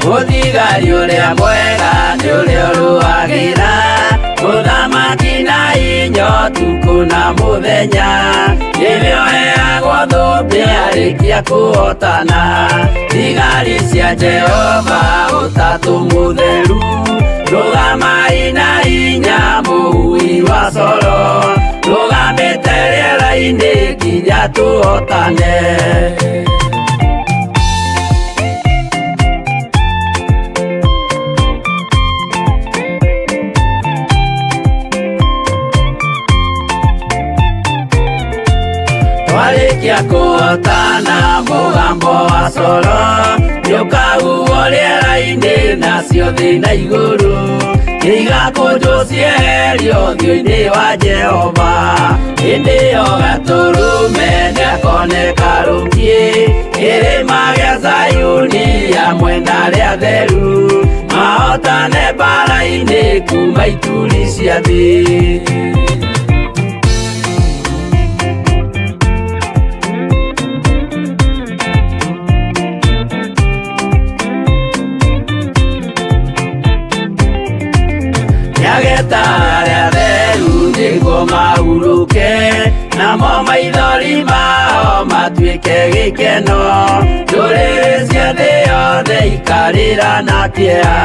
Mũthigari ũrĩa mwega nĩ ũrĩa ũrũagĩra mũthamaki na hinya ũtukũ na mũthenya. Nĩwe ũheagwo thũmbĩ arĩkia kũhotana. Thigari cia Jehova ũtatũ mũtheru, rũgamai na hinya mũhui wa coro, rũgamĩte rĩera-inĩ nginya tũhotane. Twarĩkia kũhotana mũgambo wa coro nĩũkahuhwo rĩera-inĩ nacio thĩ na igũrũ, igakũnjwo cieherio ũthiũ-inĩ wa Jehova. Hĩndĩ ĩyo Gatũrũme nĩakoneka rũngĩ kĩrĩma gĩa Zayuni hamwe na arĩa atheru, mahotane mbara-inĩ kuma ituri cia thĩ. Nĩageta arĩa atheru nĩguo mahurũke, namo maithori mao matuĩke gĩkeno. Ndũrĩrĩ cia thĩ yothe ikarĩra na kĩeha,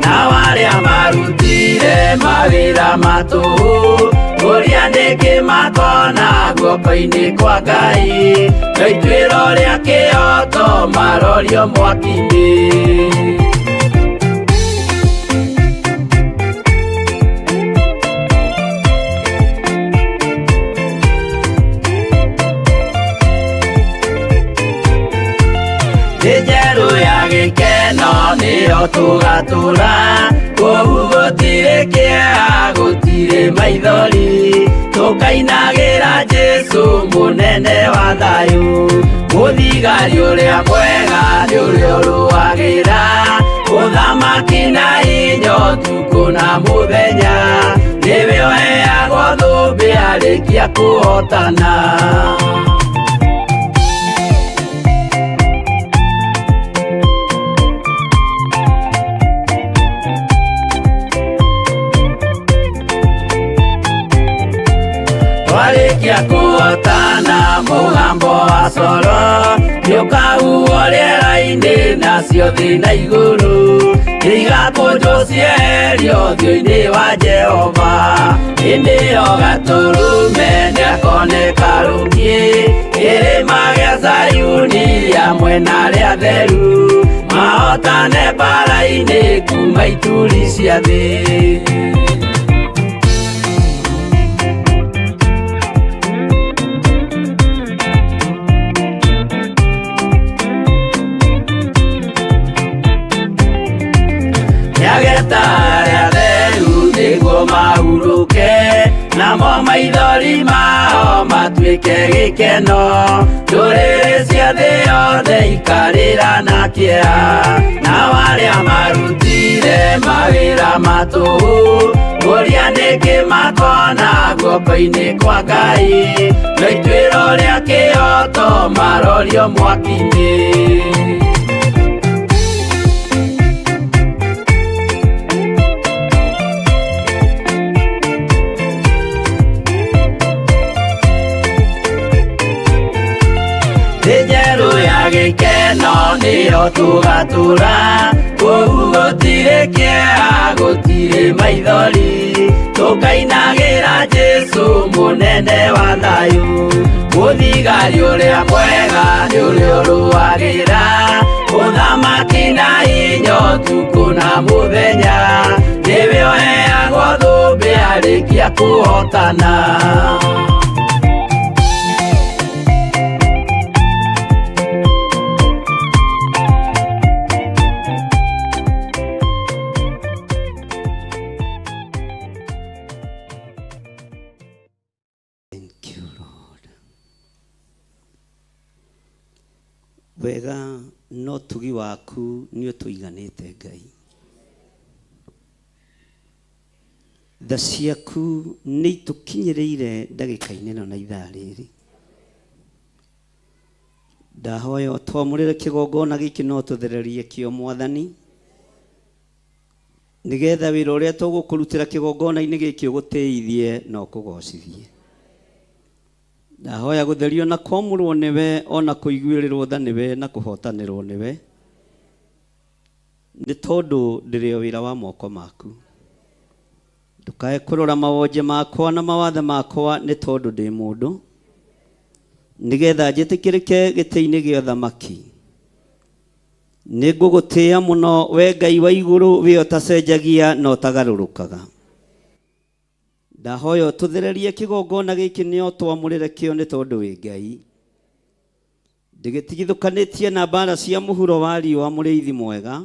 nao arĩa marutire mawĩra matũhũ ũrĩa nĩngĩ makona guoko-inĩ kwa Ngai. Na ituĩro rĩa kĩhoto marorio mwaki-inĩ. Njerũ ya gĩkeno nĩyo tũgatũra, kũu gũtirĩ kĩeha gũtirĩ maithori, tũkainagĩra Jesũ mũnene wa thayũ. Mũthigari ũrĩa mwega nĩ ũrĩa ũrũagĩra mũthamaki na hinya ũtukũ na mũthenya. Nĩwe ũheagwo thũmbĩ arĩkia kũhotana. Twarĩkia kũhotana mũgambo wa coro nĩũkahuhwo rĩera-inĩ nacio thĩ na igũrũ, igakũnjwo cieherio ũthiũ-inĩ wa Jehova. Hĩndĩ ĩyo Gatũrũme nĩakoneka rũngĩ kĩrĩma gĩa Zayuni hamwe na arĩa atheru, mahotane mbara-inĩ kuma ituri cia thĩ. Nĩageta arĩa atheru nĩguo mahurũke, namo maithori mao matuĩke gĩkeno. Ndũrĩrĩ cia thĩ yothe ikarĩra na kĩeha, nao arĩa marutire mawĩra matũhũ ũrĩa nĩngĩ makona guoko-inĩ kwa Ngai. Na ituĩro rĩa kĩhoto marorio mwaki-inĩ. Njerũ ya gĩkeno nĩyo tũgatũra, kũu gũtirĩ kĩeha gũtirĩ maithori, tũkainagĩra Jesũ mũnene wa thayũ. Mũthigari ũrĩa mwega nĩ ũrĩa ũrũagĩra mũthamaki na hinya ũtukũ na mũthenya. Nĩwe ũheagwo thũmbĩ arĩkia kũhotana. Wega no tugi waku nĩ ũtũiganĩte Ngai. Tha ciaku nĩ itũkinyĩrĩire ndagĩka-inĩ ĩno na ithaa rĩrĩ. Ndahoya twamũrĩre kĩgongona gĩkĩ no tũthererie kĩo Mwathani nigetha wira uria tugukurutira kigongona-ini giki uguteithie no kugocithie. Ndahoya gutherio na kwamurwo niwe ona kuiguirirwo tha niwe na kuhotanirwo niwe ni tondu ndirio wira wa moko maku. Ndukae kurora mawonje makwa na mawathe makwa ni tondu ndi mundu, nigetha njitikirike giti-ini gia thamaki. Nigugutia muno we Ngai wa iguru, we utacenjagia no tagarurukaga. Ndahoya tuthererie kigongona giki nio twamurire kio ni tondu wi Ngai. Ndigitigithukanitie na mbara cia muhuro wa riũa mũrĩithi mwega,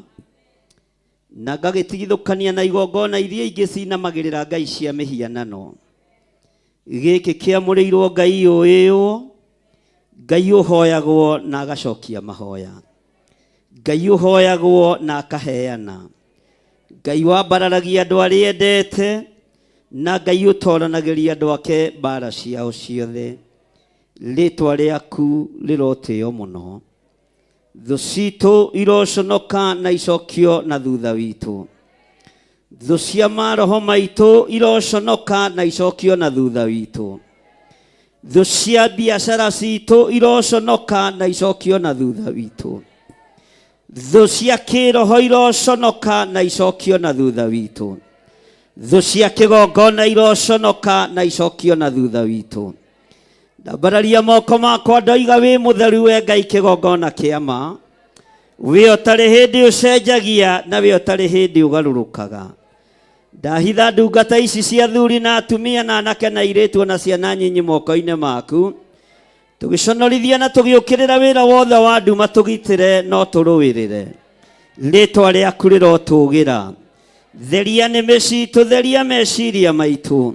na ngagitigithukania na igongona iria ingĩ cinamagĩrĩra ngai cia mĩhianano. Gĩkĩ kĩamũrĩirwo Ngai ũyũ, Ngai ũhoyagwo na agacokia mahoya, Ngai ũhoyagwo na akaheana, Ngai wambararagia andũ arĩa endete, na Ngai ũtoranagĩria andũ ake mbara ciao ciothe. Rĩtwa rĩaku rĩrotĩo mũno. Thũ citũ iroconoka na icokio na thutha witũ. Thũ cia maroho maitũ iroconoka na icokio na thutha witũ. Thũ cia biacara citũ iroconoka na icokio na thutha witũ. Thũ cia kĩroho iroconoka na icokio na thutha witũ. Thũ cia kĩgongona iroconoka na icokio na thutha witũ. Ndambararia moko makwa ndoiga wĩ mũtheru we Ngai kĩgongona kĩa ma, we ũtarĩ hĩndĩ ũcenjagia na we ũtarĩ hĩndĩ ũgarũrũkaga. Ndahitha ndungata ici cia athuri na atumia na anake na airĩtu na ciana nyinyi moko-inĩ maku, tũgĩconorithia na tũgĩũkĩrĩra wĩra wothe wa nduma, tũgitĩre no tũrũĩrĩre. Rĩtwa rĩaku rĩrotũgĩra. Theria nĩmĩ citũ, theria meciria maitũ,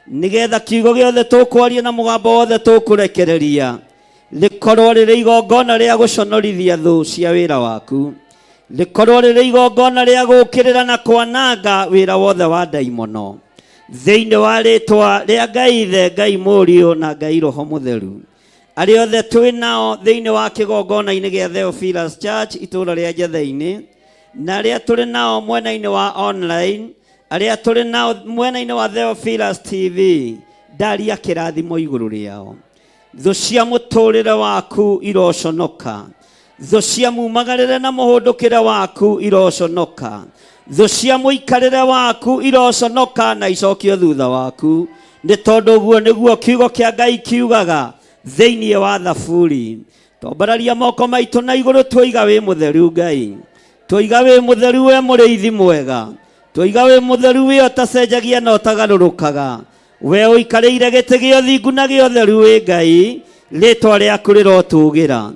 nigetha kiugo giothe tukwaria na mugambo wothe tukurekereria likorwo riri igongona ria guconorithia thũ cia wira waku, likorwo riri igongona ria gukirira na kwananga wira wothe wa ndaimono, thiini wa ritwa ria Ngai Ithe, Ngai Mũriũ na Ngai Roho Mũtheru. Arĩa othe twĩ nao thiini wa kigongona-ini gia Theophilus Church itura ria Njathĩ-inĩ, na arĩa tũrĩ nao mwena-inĩ wa online, arĩa tũrĩ nao mwena-inĩ wa Theophilus TV, ndaria kĩrathimo igũrũ rĩao. Thũ cia mũtũrĩre waku iroconoka, thũ cia mumagarĩre na mũhũndũkĩre waku iroconoka, thũ cia mũikarĩre waku iroconoka na icokio thutha waku, nĩ tondũ ũguo nĩguo kiugo kĩa Ngai kiugaga thĩinĩ wa Thaburi. Twambararia moko maitũ na igũrũ twoiga wĩ mũtheru Ngai, twoiga wĩ mũtheru we mũrĩithi mwega, twoiga wĩ mũtheru we ũtacenjagia na ũtagarũrũkaga, we ũikarĩire gĩtĩ gĩa ũthingu na gĩa ũtheru wĩ Ngai, rĩtwa rĩaku rĩrotũgĩra.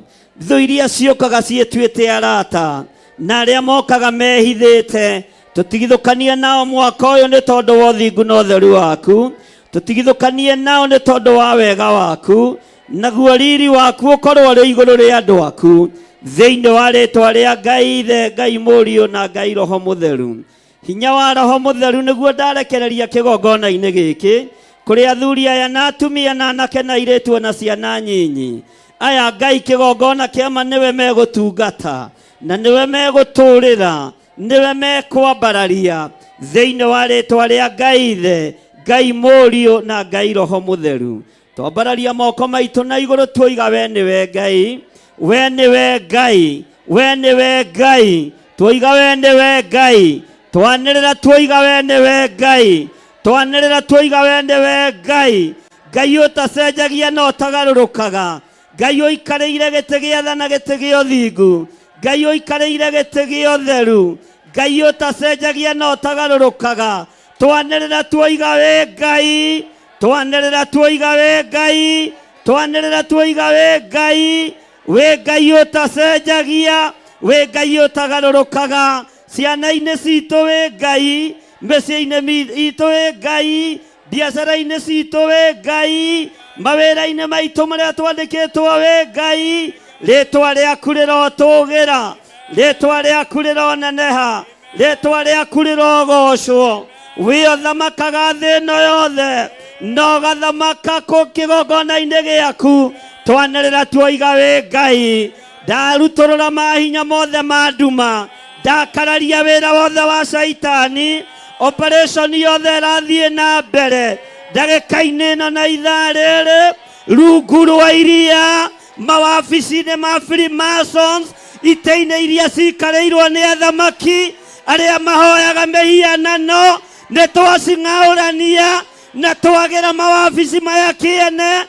Thũ iria ciũkaga ciĩtuĩte arata na arĩa mokaga mehithĩte, tũtigithũkanie nao mwaka ũyũ nĩ tondũ wa ũthingu na ũtheru waku, tũtigithũkanie nao nĩ tondũ wa wega waku, naguo riri waku ũkorwo ũrĩ igũrũ rĩa andũ aku, thĩinĩ wa rĩtwa rĩa Ngai Ithe, Ngai Mũriũ na Ngai Roho Mũtheru. Hinya wa Roho Mũtheru nĩguo ndarekereria kĩgongona-inĩ gĩkĩ kũrĩ athuri aya na atumia na anake na airĩtu na ciana nyinyi. Aya Ngai kĩgongona kĩama nĩwe megũtungata na nĩwe megũtũũrĩra, nĩwe mekwambararia thĩinĩ wa rĩtwa rĩa Ngai Ithe, Ngai Mũriũ na Ngai Roho Mũtheru. Twambararia moko maitũ na igũrũ twoiga we nĩwe Ngai, we nĩwe Ngai, we nĩwe Ngai, twoiga we nĩwe Ngai, twanĩrĩra twoiga we nĩwe Ngai, twanĩrĩra twoiga we nĩwe Ngai, Ngai ũtacenjagia na ũtagarũrũkaga, Ngai ũikarĩire gĩtĩ gĩa tha na gĩtĩ gĩa ũthingu, Ngai ũikarĩire gĩtĩ gĩa ũtheru, Ngai ũtacenjagia na ũtagarũrũkaga, twanĩrĩra twoiga we Ngai, twanĩrĩra twoiga we Ngai, twanĩrĩra twoiga we Ngai, we Ngai ũtacenjagia, we Ngai ũtagarũrũkaga, ciana-inĩ citũ we Ngai, mĩciĩ-inĩ itũ we Ngai, biacara-inĩ citũ we Ngai, mawĩra-inĩ maitũ marĩa twandĩkĩtwo we Ngai, rĩtwa rĩaku rĩrotũgĩra, rĩtwa rĩaku rĩroneneha, rĩtwa rĩaku rĩrogocwo, we ũthamakaga thĩ ĩno yothe, no gathamaka kĩgongona-inĩ gĩaku, twanĩrĩra twoiga we Ngai, ndarutũrũra mahinya mothe ma nduma, ndakararia wĩra wothe wa Saitani, operation yothe ĩrathiĩ na mbere ndagĩka-inĩ ĩno na ithaa rĩrĩ, rungu rwa iria, mawabici-inĩ ma Freemasons, itĩ-inĩ iria cikarĩirwo nĩ athamaki arĩa mahoyaga mĩhianano, nĩ twacing'aũrania na twagĩra mawabici maya kĩene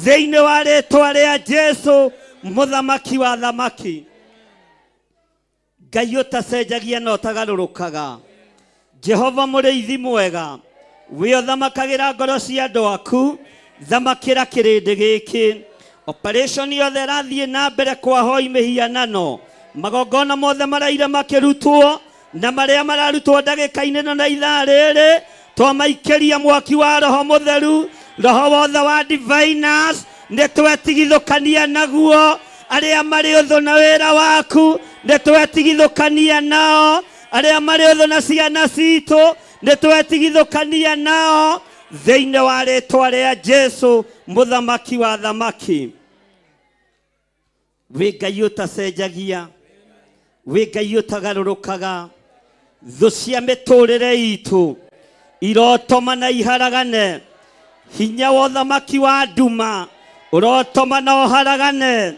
thĩinĩ wa rĩtwa rĩa Jesu, mũthamaki wa thamaki. Ngai ũtacenjagia na ũtagarũrũkaga, Jehova mũrĩithi mwega, we ũthamakagĩra ngoro cia andũ aku, thamakĩra kĩrĩndĩ gĩkĩ. Operation yothe ĩrathiĩ na mbere kwahoi mĩhianano, magongona mothe maraire makĩrutwo na marĩa mararutwo ndagĩka-inĩ na ithaa rĩrĩ, twamaikĩria mwaki wa Roho Mũtheru, roho wothe wa diviners nĩ twetigithũkania naguo, arĩa marĩ ũthũ na wĩra waku nĩ twetigithũkania nao, arĩa marĩ ũthũ na ciana citũ nĩ twetigithũkania nao, thĩinĩ wa rĩtwa rĩa Jesu, mũthamaki wa thamaki. Wĩ Ngai ũtacenjagia, wĩ Ngai ũtagarũrũkaga, thũ cia mĩtũrĩre itũ irotoma na iharagane, hinya wa ũthamaki wa nduma ũrotoma na ũharagane,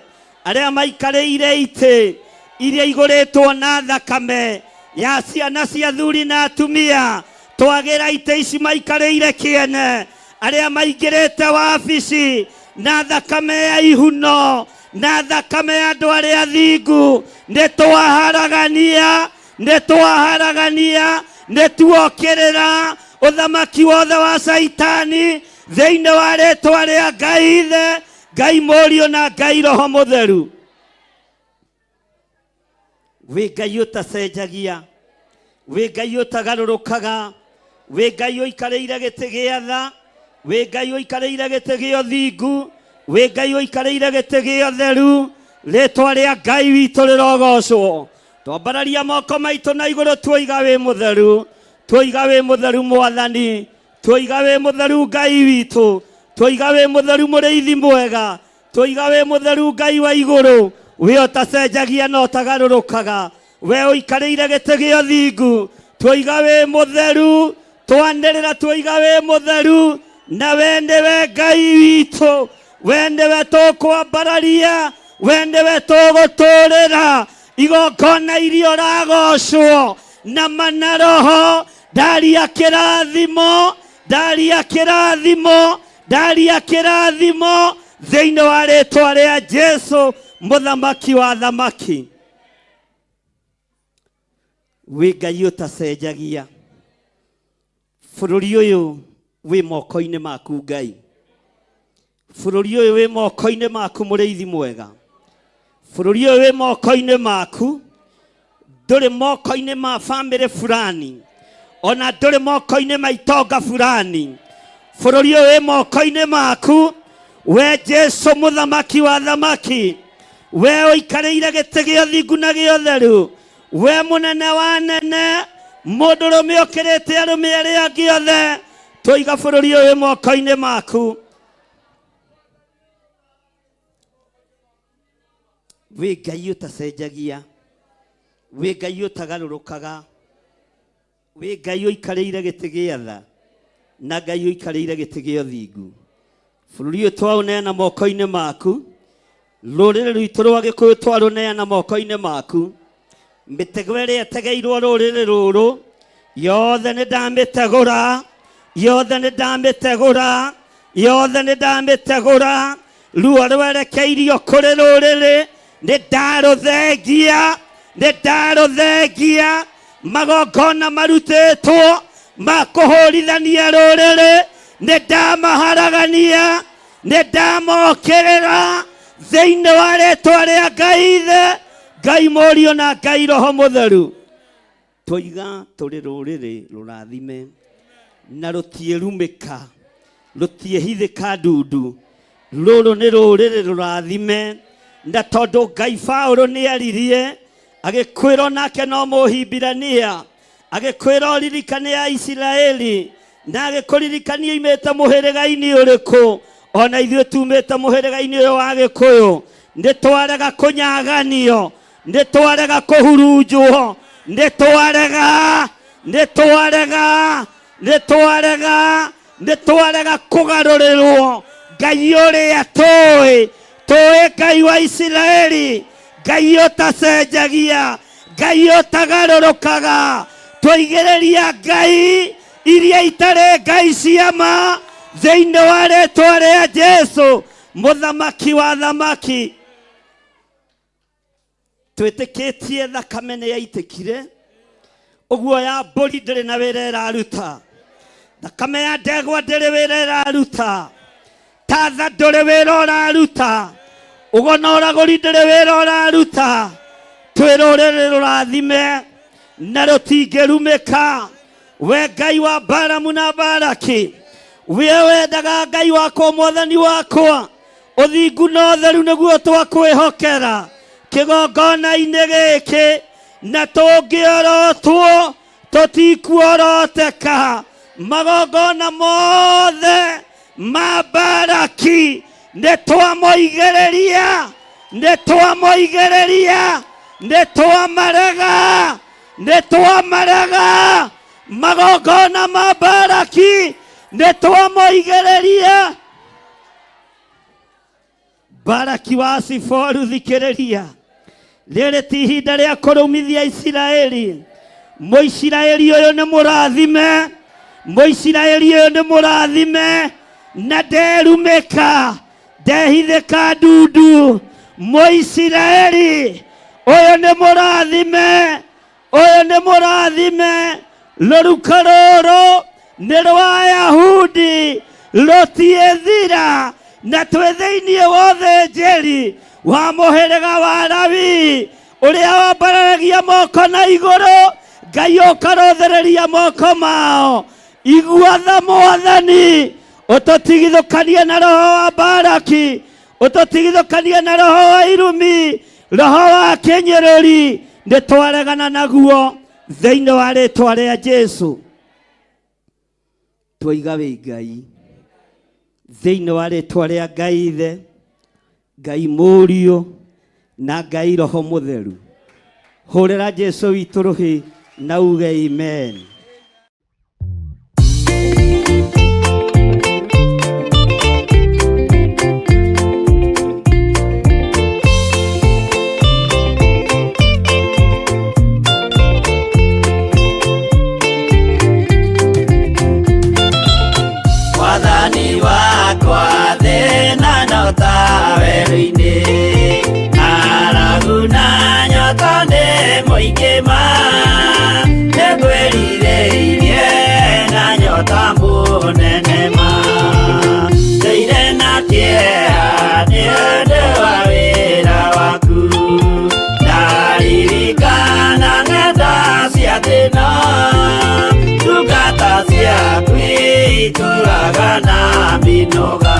arĩa maikarĩire itĩ iria igũrĩtwo na thakame ya ciana cia athuri na atumia, twagĩra itĩ ici maikarĩire kĩene, arĩa maingĩrĩte wabici na thakame ya ihuno na thakame ya andũ arĩa athingu, nĩ twaharagania, nĩ twaharagania, nĩ tuokĩrĩra ũthamaki wothe wa Saitani thĩinĩ wa rĩtwa rĩa Ngai Ithe, Ngai Mũriũ na Ngai Roho Mũtheru. Wĩ Ngai ũtacenjagia, wĩ Ngai ũtagarũrũkaga, wĩ Ngai ũikarĩire gĩtĩ gĩa tha, wĩ Ngai ũikarĩire gĩtĩ gĩa ũthingu, wĩ Ngai ũikarĩire gĩtĩ gĩa ũtheru, rĩtwa rĩa Ngai witũ rĩrogocwo. Twambararia moko maitũ na igũrũ, tuoiga wĩ mũtheru, tuoiga wĩ mũtheru Mwathani, tuoiga wĩ mũtheru Ngai witũ, tuoiga wĩ mũtheru mũrĩithi mwega, tuoiga wĩ mũtheru Ngai wa igũrũ, we ũtacenjagia na ũtagarũrũkaga, we ũikarĩire gĩtĩ gĩa ũthingu, tuoiga wĩ mũtheru, twanĩrĩra tuoiga wĩ mũtheru, na we nĩwe Ngai witũ, we nĩwe tũkwambararia, we nĩwe tũgũtũrĩra, igongona iria ũragocwo na mana roho, ndaria kĩrathimo, ndaria kĩrathimo, ndaria kĩrathimo thĩinĩ wa rĩtwa rĩa Jesu, mũthamaki wa thamaki. Wĩ Ngai ũtacenjagia, bũrũri ũyũ wĩ moko-inĩ maku Ngai, bũrũri ũyũ wĩ moko-inĩ maku mũrĩithi mwega, bũrũri ũyũ wĩ moko-inĩ maku, ndũrĩ moko-inĩ ma family fulani, ona ndũrĩ moko-inĩ ma itonga fulani, bũrũri ũyũ wĩ moko-inĩ maku, we Jesu mũthamaki wa thamaki, we ũikarĩire gĩtĩ gĩa ũthingu na gĩa ũtheru, we mũnene wa nene, mũndũrũme ũkĩrĩte arũme arĩa angĩ othe, tũiga bũrũri ũyũ wĩ moko-inĩ maku. Wĩ Ngai ũtacenjagia, wĩ Ngai ũtagarũrũkaga, wĩ Ngai ũikarĩire gĩtĩ gĩa tha na Ngai ũikarĩire gĩtĩ gĩa ũthingu, bũrũri ũyũ twaũneana moko-inĩ maku, rũrĩrĩ rwitũ rwa Gĩkũyũ twarũneana moko-inĩ maku, mĩtego ĩrĩa ĩtegeirwo rũrĩrĩ rũrũ yothe nĩ ndamĩtegũra, yothe nĩ ndamĩtegũra, yothe nĩ ndamĩtegũra, ruo rwerekeirio kũrĩ rũrĩrĩ nĩ ndarũthengia, nĩ ndarũthengia, magongona marutĩtwo ma kũhũrithania rũrĩrĩ nĩ ndamaharagania, nĩ ndamokĩrĩra thĩinĩ wa rĩtwa rĩa Ngai Ithe, Ngai Mũriũ na Ngai Roho Mũtheru. Tũiga tũrĩ rũrĩrĩ rũrathime na rũtiĩrumĩka, rũtiĩhithĩka ndundu, rũrũ nĩ rũrĩrĩ rũrathime, na tondũ Ngai Paũlũ nĩ aririe agĩkwĩra nake no Mũhibirania, agĩkwĩra ũririkane Isiraeli, na agĩkũririkania imĩte mũhĩrĩga-inĩ ũrĩkũ, ona ithuĩ tumĩte mũhĩrĩga-inĩ ũyũ wa Gĩkũyũ, nĩ twarega kũnyaganio, nĩ twarega kũhurunjwo, nitwarega kugarurirwo Ngai uria tui Ngai wa Isiraeli, Ngai utacenjagia, Ngai utagarurukaga. Twigereria Ngai iria itare Ngai ciama thiini wa ritwa ria Jesu muthamaki wa thamaki. Twitikitie thakame ni yaitikire, uguo ya mburi ndiri na wira iraruta, thakame ya ndegwa ndiri wira iraruta, tatha nduri wira uraruta, ugona uraguri ndiri wira uraruta. Twi ruriri rurathime na rutingirumika. We Ngai wa Balamu na Balaki, we wendaga Ngai wakwa mwathani wakwa, uthingu na utheru niguo twakwihokera kigongona-ini giki, na tungiorotwo tutikuoroteka. Magongona mothe ma Balaki nitwamoigereria, nitwamarega. Magongona ma Balaki nitwamoigereria. Balaki wa Ziforu, thikiriria, riri ti ihinda ria kurumithia Isiraeli. Muisiraeli uyu ni murathime, Muisiraeli uyu ni murathime, na nderumika, ndehithika ndundu. Muisiraeli uyu ni murathime, ruruka ruru ni rwa Ayahudi rutiethira, na twi thiini wa thĩnjĩri wa mũhĩrĩga wa Lawi, uria wambararagia moko na iguru, Ngai ukarothereria moko mao. Igua tha Mwathani, ututigithũkanie na roho wa Balaki, ututigithũkanie na roho wa irumi, roho wa kĩnyũrũri, nitwaregana naguo thiini wa ritwa ria Jesu. Twiga wi Ngai thiini wa ritwa ria Ngai Ithe, Ngai Mũriũ na Ngai Roho Mũtheru. Hũrĩra Jesu witũ rũhĩ na uge amen. Wathani wakwa thĩna no ta werũ-inĩ, ng'aragu na nyota nĩ mũingĩ ma, nĩngwĩrirĩirie na nyota mũnene ma, ndũire na kĩeha nĩ ũndũ wa wĩra waku, ndaririkana ng'enda cia thĩna, ndungata ciaku itũraga na mĩnoga.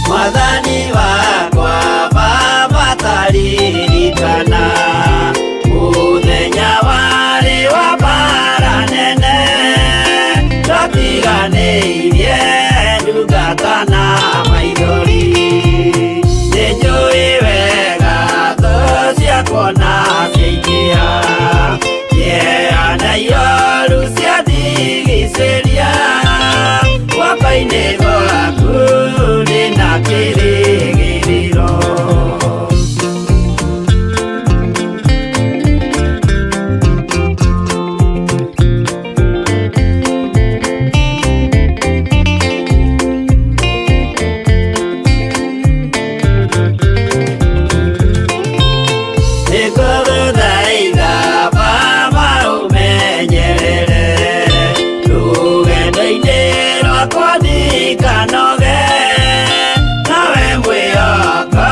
Mwathani wakwa Baba taririkana, mũthenya warĩ wa mbara nene, twatiganĩirie ndungata na maithori. Nĩnjũĩ wega thũ ciakwa na ciaingĩha, kĩeha na ihoru ciandigicĩria, guoko-inĩ gwaku ndĩna kĩrĩgĩrĩro. Nĩngũgũthaitha Baba ũmenyerere, rũgendo-inĩ rwakwa ndikanoge, nawe mwĩhoko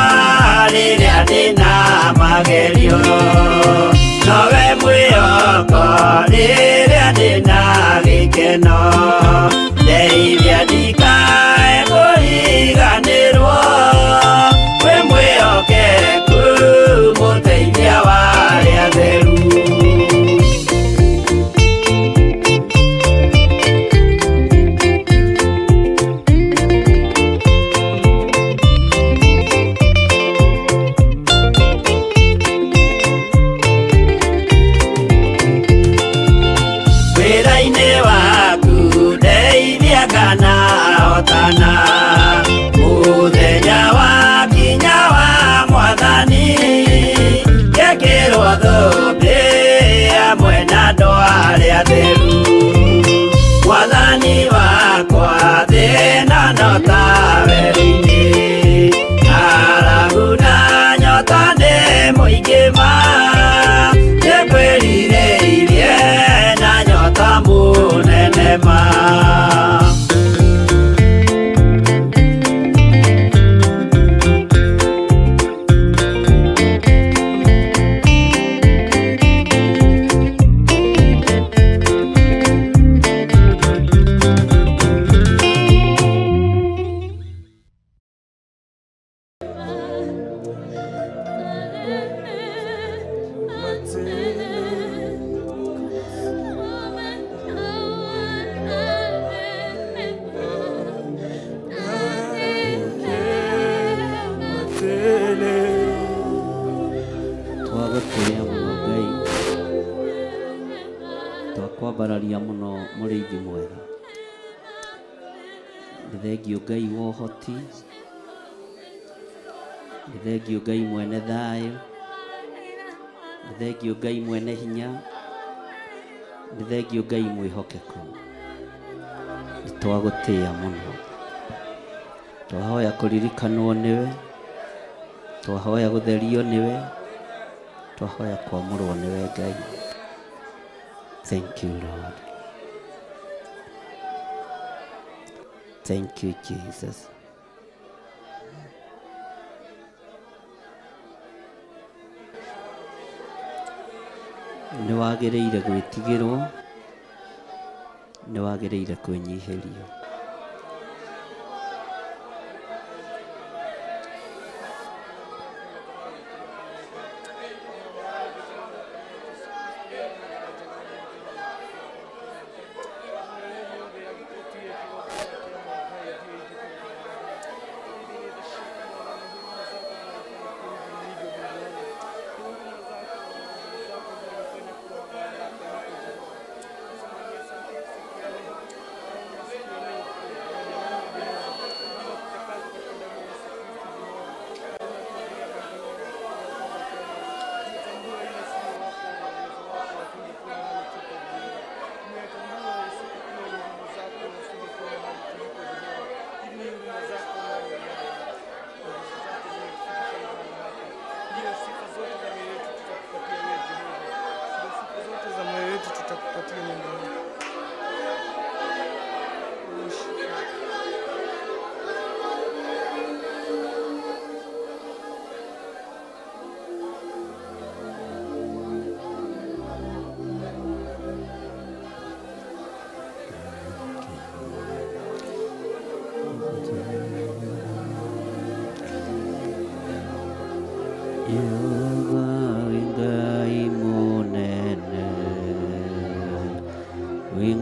rĩrĩa ndĩna magerio, nawe mwĩhoko rĩrĩa ndĩna gĩkeno, ndeithia ndikae kũriganĩrwo, wĩ mwĩhokeku mũteithia wa twakwambararia muno mũrĩithi mwega. Nĩ thengio Ngai wa ũhoti, nĩ thengio Ngai mwene thayũ, nĩ thengio Ngai mwene hinya, nĩ thengio Ngai mwĩhokeku. Nĩ twagũtĩĩa mũno, twahoya kũririkanwo nĩwe, twahoya gũtherio nĩwe, twahoya kwamũrwo nĩwe Ngai. Thank you, Lord. Thank you, Jesus. Nĩ wagĩrĩire gwĩtigĩrwo, nĩ wagĩrĩire kwĩnyihĩrio.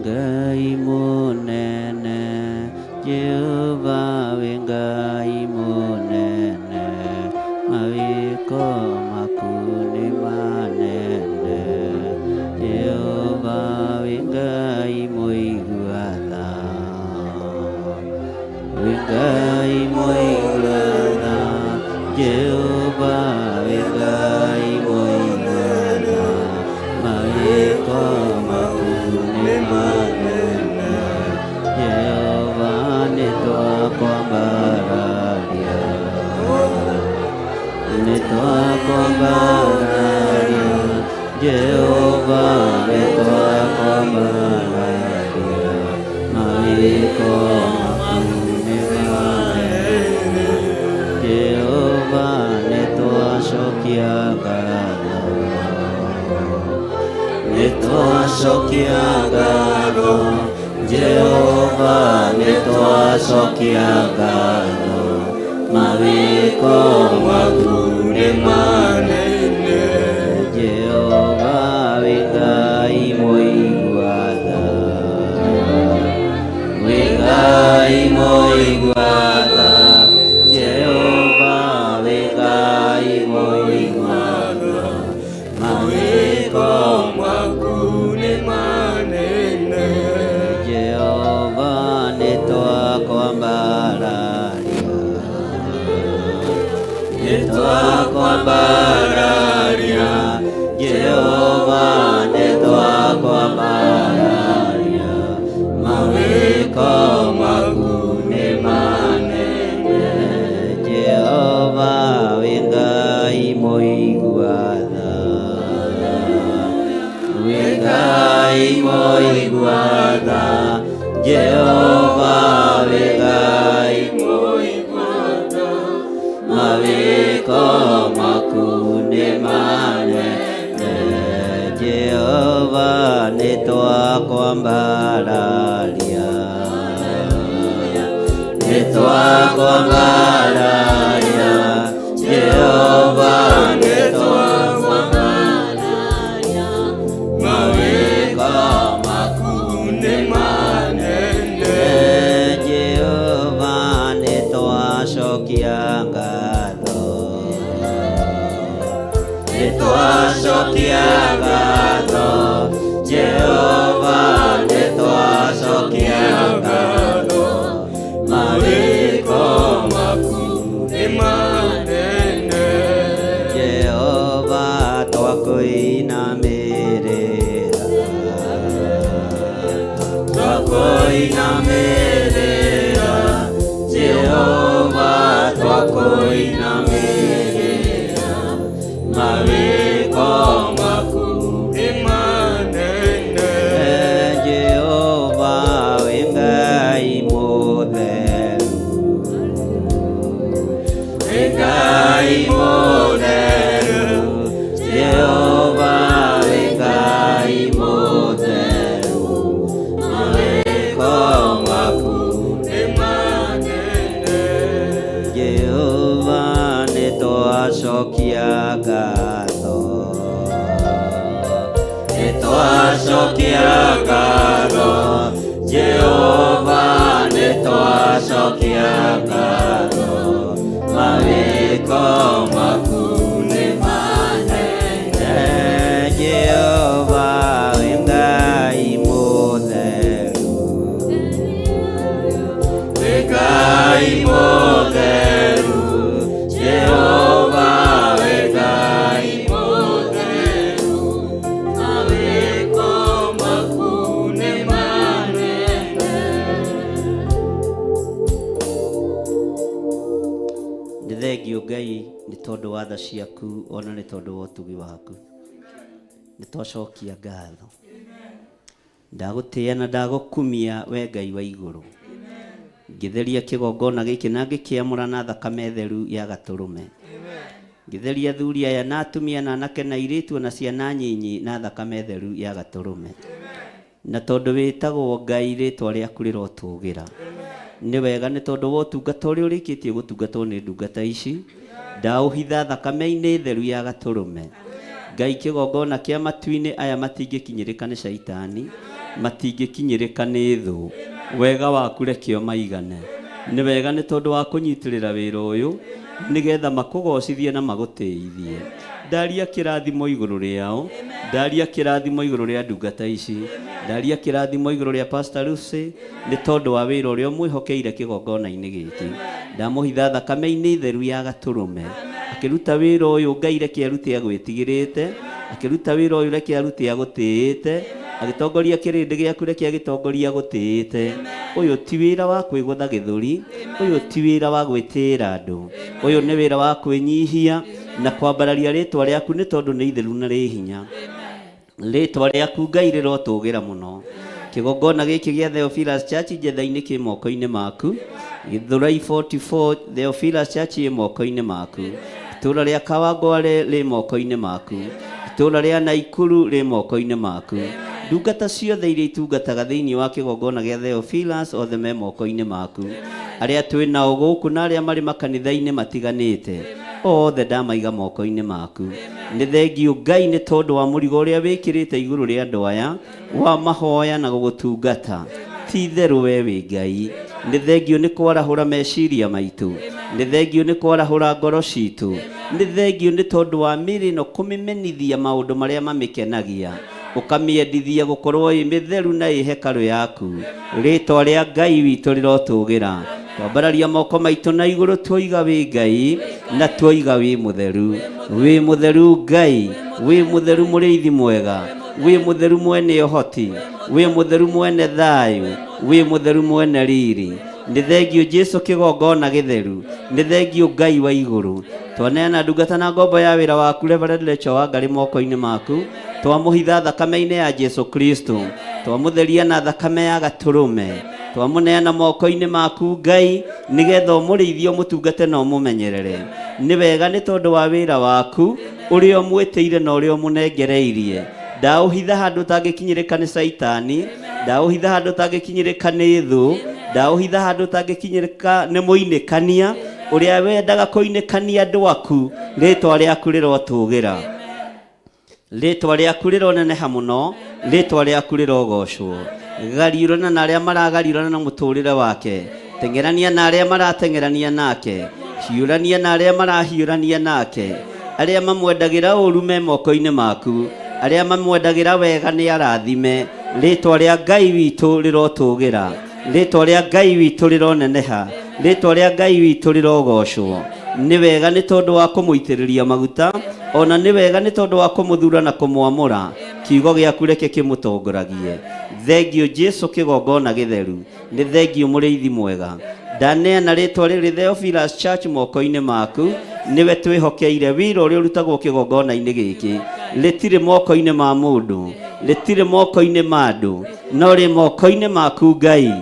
Ngai munene, Jehova we Ngai munene, mawiko maku nĩ manene. Jehova we Ngai mũigua tha, we Ngai mũigua tha, Jehova we Ngai mũigua tha, mawiko maku nĩ manene. Jehova nĩ twakwambararia, nĩ twakwambararia, Jehova nĩ twakwambararia, mawĩko maku nĩ manene. Jehova nĩ twacokia ngatho, nĩ twacokia ngatho, Jehova nĩ twacokia ngatho, mawĩko maku nĩ manene. Jehova wĩ Ngai mũigua tha, wĩ Ngai mũigua tha, Jehova wĩ Ngai mũigua tha, mawĩko maku nĩ manene. Jehova nĩ twakwambararia, nĩ twakwambararia, Jehova nĩ twakwambararia, mawĩko maku nĩ manene. Jehova wĩ Ngai mũigua tha, wĩ Ngai mũigua tha, Jehova wĩ Ngai mũigua tha, mawĩko maku nĩ manene. Jehova nĩ twakwambararia, nĩ twakwambararia, Jehova nĩ twakwambararia, mawĩko maku nĩ manene. Jehova nĩ twacokia ngatho, nĩ twacokia ngatho, Jehova twakuinamirira Jehova twakuinamirira mawiko maku imanene Jehova wengai mutheru wengai mutheru Jehova wengai mutheru mawiko maku imanene Jehova nitwacokia ngatho nitwacokia ngatho Jehova nitwacokia ngatho mawiko maku nĩ manene Jehova wĩ Ngai mũtheru wĩ Ngai mũtheru Jehova wĩ Ngai mũtheru mawiko maku nĩ manene nĩ thengio Ngai nĩ tondũ wa tha ciaku ona nĩ tondũ wa ũtugi waku nĩ twacokia ngatho ndagũtĩĩa na ndagũkumia we Ngai wa igũrũ ngĩtheria kĩgongona gĩkĩ na ngĩkĩamũra na thakame theru ya gatũrũme ngĩtheria athuri aya na atumia na anake na airĩtu na ciana nyinyi na thakame theru ya gatũrũme na tondũ wĩtagwo Ngai rĩtwa rĩaku rĩrotũgĩra nĩ wega nĩ tondũ wa ũtungata ũrĩa ũrĩkĩtie gũtungatwo nĩ ndungata ici ndaũhitha thakame-inĩ theru ya gatũrũme Ngai kĩgongona kĩa matu-inĩ aya matingĩkinyĩrĩka nĩ caitani matingĩkinyĩrĩka nĩ thũ wega waku reke o maigane nĩ wega nĩ tondũ wa kũnyitĩrĩra wĩra ũyũ nĩgetha makũgocithie na magũtĩithie ndaria kĩrathimo igũrũ rĩao ndaria kĩrathimo igũrũ rĩa ndungata ici ndaria kĩrathimo igũrũ rĩa Pastor Lucy nĩ tondũ wa wĩra ũrĩa ũmwĩhokeire kĩgongona-inĩ gĩkĩ ndamũhitha thakame-inĩ theru ya gatũrũme akĩruta wĩra ũyũ Ngai reke arute agwĩtigĩrĩte akĩruta wĩra ũyũ reke arute agũtĩĩte agĩtongoria kĩrĩndĩ gĩaku reke agĩtongoria agũtĩĩte ũyũ ti wĩra wa kwĩgũtha gĩthũri ũyũ ti wĩra wa gwĩtĩĩra andũ ũyũ nĩ wĩra wa kwĩnyihia na kwambararia rĩtwa rĩaku nĩ tondũ nĩ itheru na rĩ hinya rĩtwa rĩaku Ngai rĩrotũgĩra mũno kĩgongona gĩkĩ gĩa Theophilus Church njetha-inĩ kĩ moko-inĩ maku Gĩthũrai 44 Theophilus Church ĩ moko-inĩ maku itũũra rĩa Kawangware rĩ moko-inĩ maku itũũra rĩa Naikuru rĩ moko-inĩ maku ndungata ciothe iria itungataga thĩinĩ wa kĩgongona gĩa Theophilus othe me moko-inĩ maku arĩa twĩ nao gũkũ na arĩa marĩ makanitha-inĩ matiganĩte othe ndamaiga moko-inĩ maku nĩ thengio Ngai nĩ tondũ wa mũrigo ũrĩa wĩkĩrĩte igũrũ rĩa andũ aya wa mahoya na gũgũtungata ti itherũ we wĩ Ngai nĩ thengio nĩ kwarahũra meciria maitũ nĩ thengio nĩ kwarahũra ngoro citũ nĩ thengio nĩ tondũ wa mĩrĩ ĩno kũmĩmenithia maũndũ marĩa mamĩkenagia ũkamĩendithia gũkorwo ĩ mĩtheru na ĩ hekarũ yaku rĩtwa rĩa Ngai witũ rĩrotũgĩra twambararia moko maitũ na igũrũ tuoiga wĩ Ngai na tuoiga wĩ mũtheru Ngai wĩ mũtheru mũrĩithi mwega wĩ mũtheru mwene ũhoti wĩ mũtheru mwene thayũ wĩ mũtheru mwene riri nĩ thengio Jesũ kĩgongona gĩtheru nĩ thengio Ngai wa igũrũ twaneana ndungata na ngombo ya wĩra waku Reverend Rachel Wangarĩ moko-inĩ maku twamũhitha thakame-inĩ ya Jesũ Kristo twamũtheria na thakame ya gatũrũme twamũneana moko-inĩ maku Ngai nĩgetha ũmũrĩithie ũmũtungate na ũmũmenyerere nĩ wega nĩ tondũ wa wĩra waku ũrĩa ũmwĩtĩire na ũrĩa ũmũnengereirie ndaũhitha handũ ũtangĩkinyĩrĩka nĩ caitani ndaũhitha handũ ũtangĩkinyĩrĩka nĩ thũ ndaũhitha handũ ũtangĩkinyĩrĩka nĩ mũinĩkania ũrĩa wendaga kũinĩkania andũ aku rĩtwa rĩaku rĩrotũgĩra rĩtwa rĩaku rĩroneneha mũno rĩtwa rĩaku rĩrogocwo gariũrana na arĩa maragariũrana na mũtũrĩre wake teng'erania na arĩa marateng'erania nake hiũrania na arĩa marahiũrania nake arĩa mamwendagĩra ũũru me moko-inĩ maku arĩa mamwendagĩra wega nĩ arathime rĩtwa rĩa Ngai witũ rĩrotũgĩra rĩtwa rĩa Ngai witũ rĩroneneha rĩtwa rĩa Ngai witũ rĩrogocwo nĩ wega nĩ tondũ wa kũmũitĩrĩria maguta, ona nĩ wega nĩ tondũ wa kũmũthura na kũmwamũra. Kiugo gĩaku reke kĩmũtongoragie. Thengio Jesu kĩgongona gĩtheru, nĩ thengio mũrĩithi mwega. Ndaneana rĩtwa rĩrĩ Theophilus Church moko-inĩ maku, niwe twĩhokeire. Wĩra ũrĩa ũrutagwo kĩgongona-inĩ gĩkĩ rĩtirĩ moko-inĩ ma mũndũ, rĩtirĩ moko-inĩ ma andũ, no rĩ moko-inĩ maku Ngai.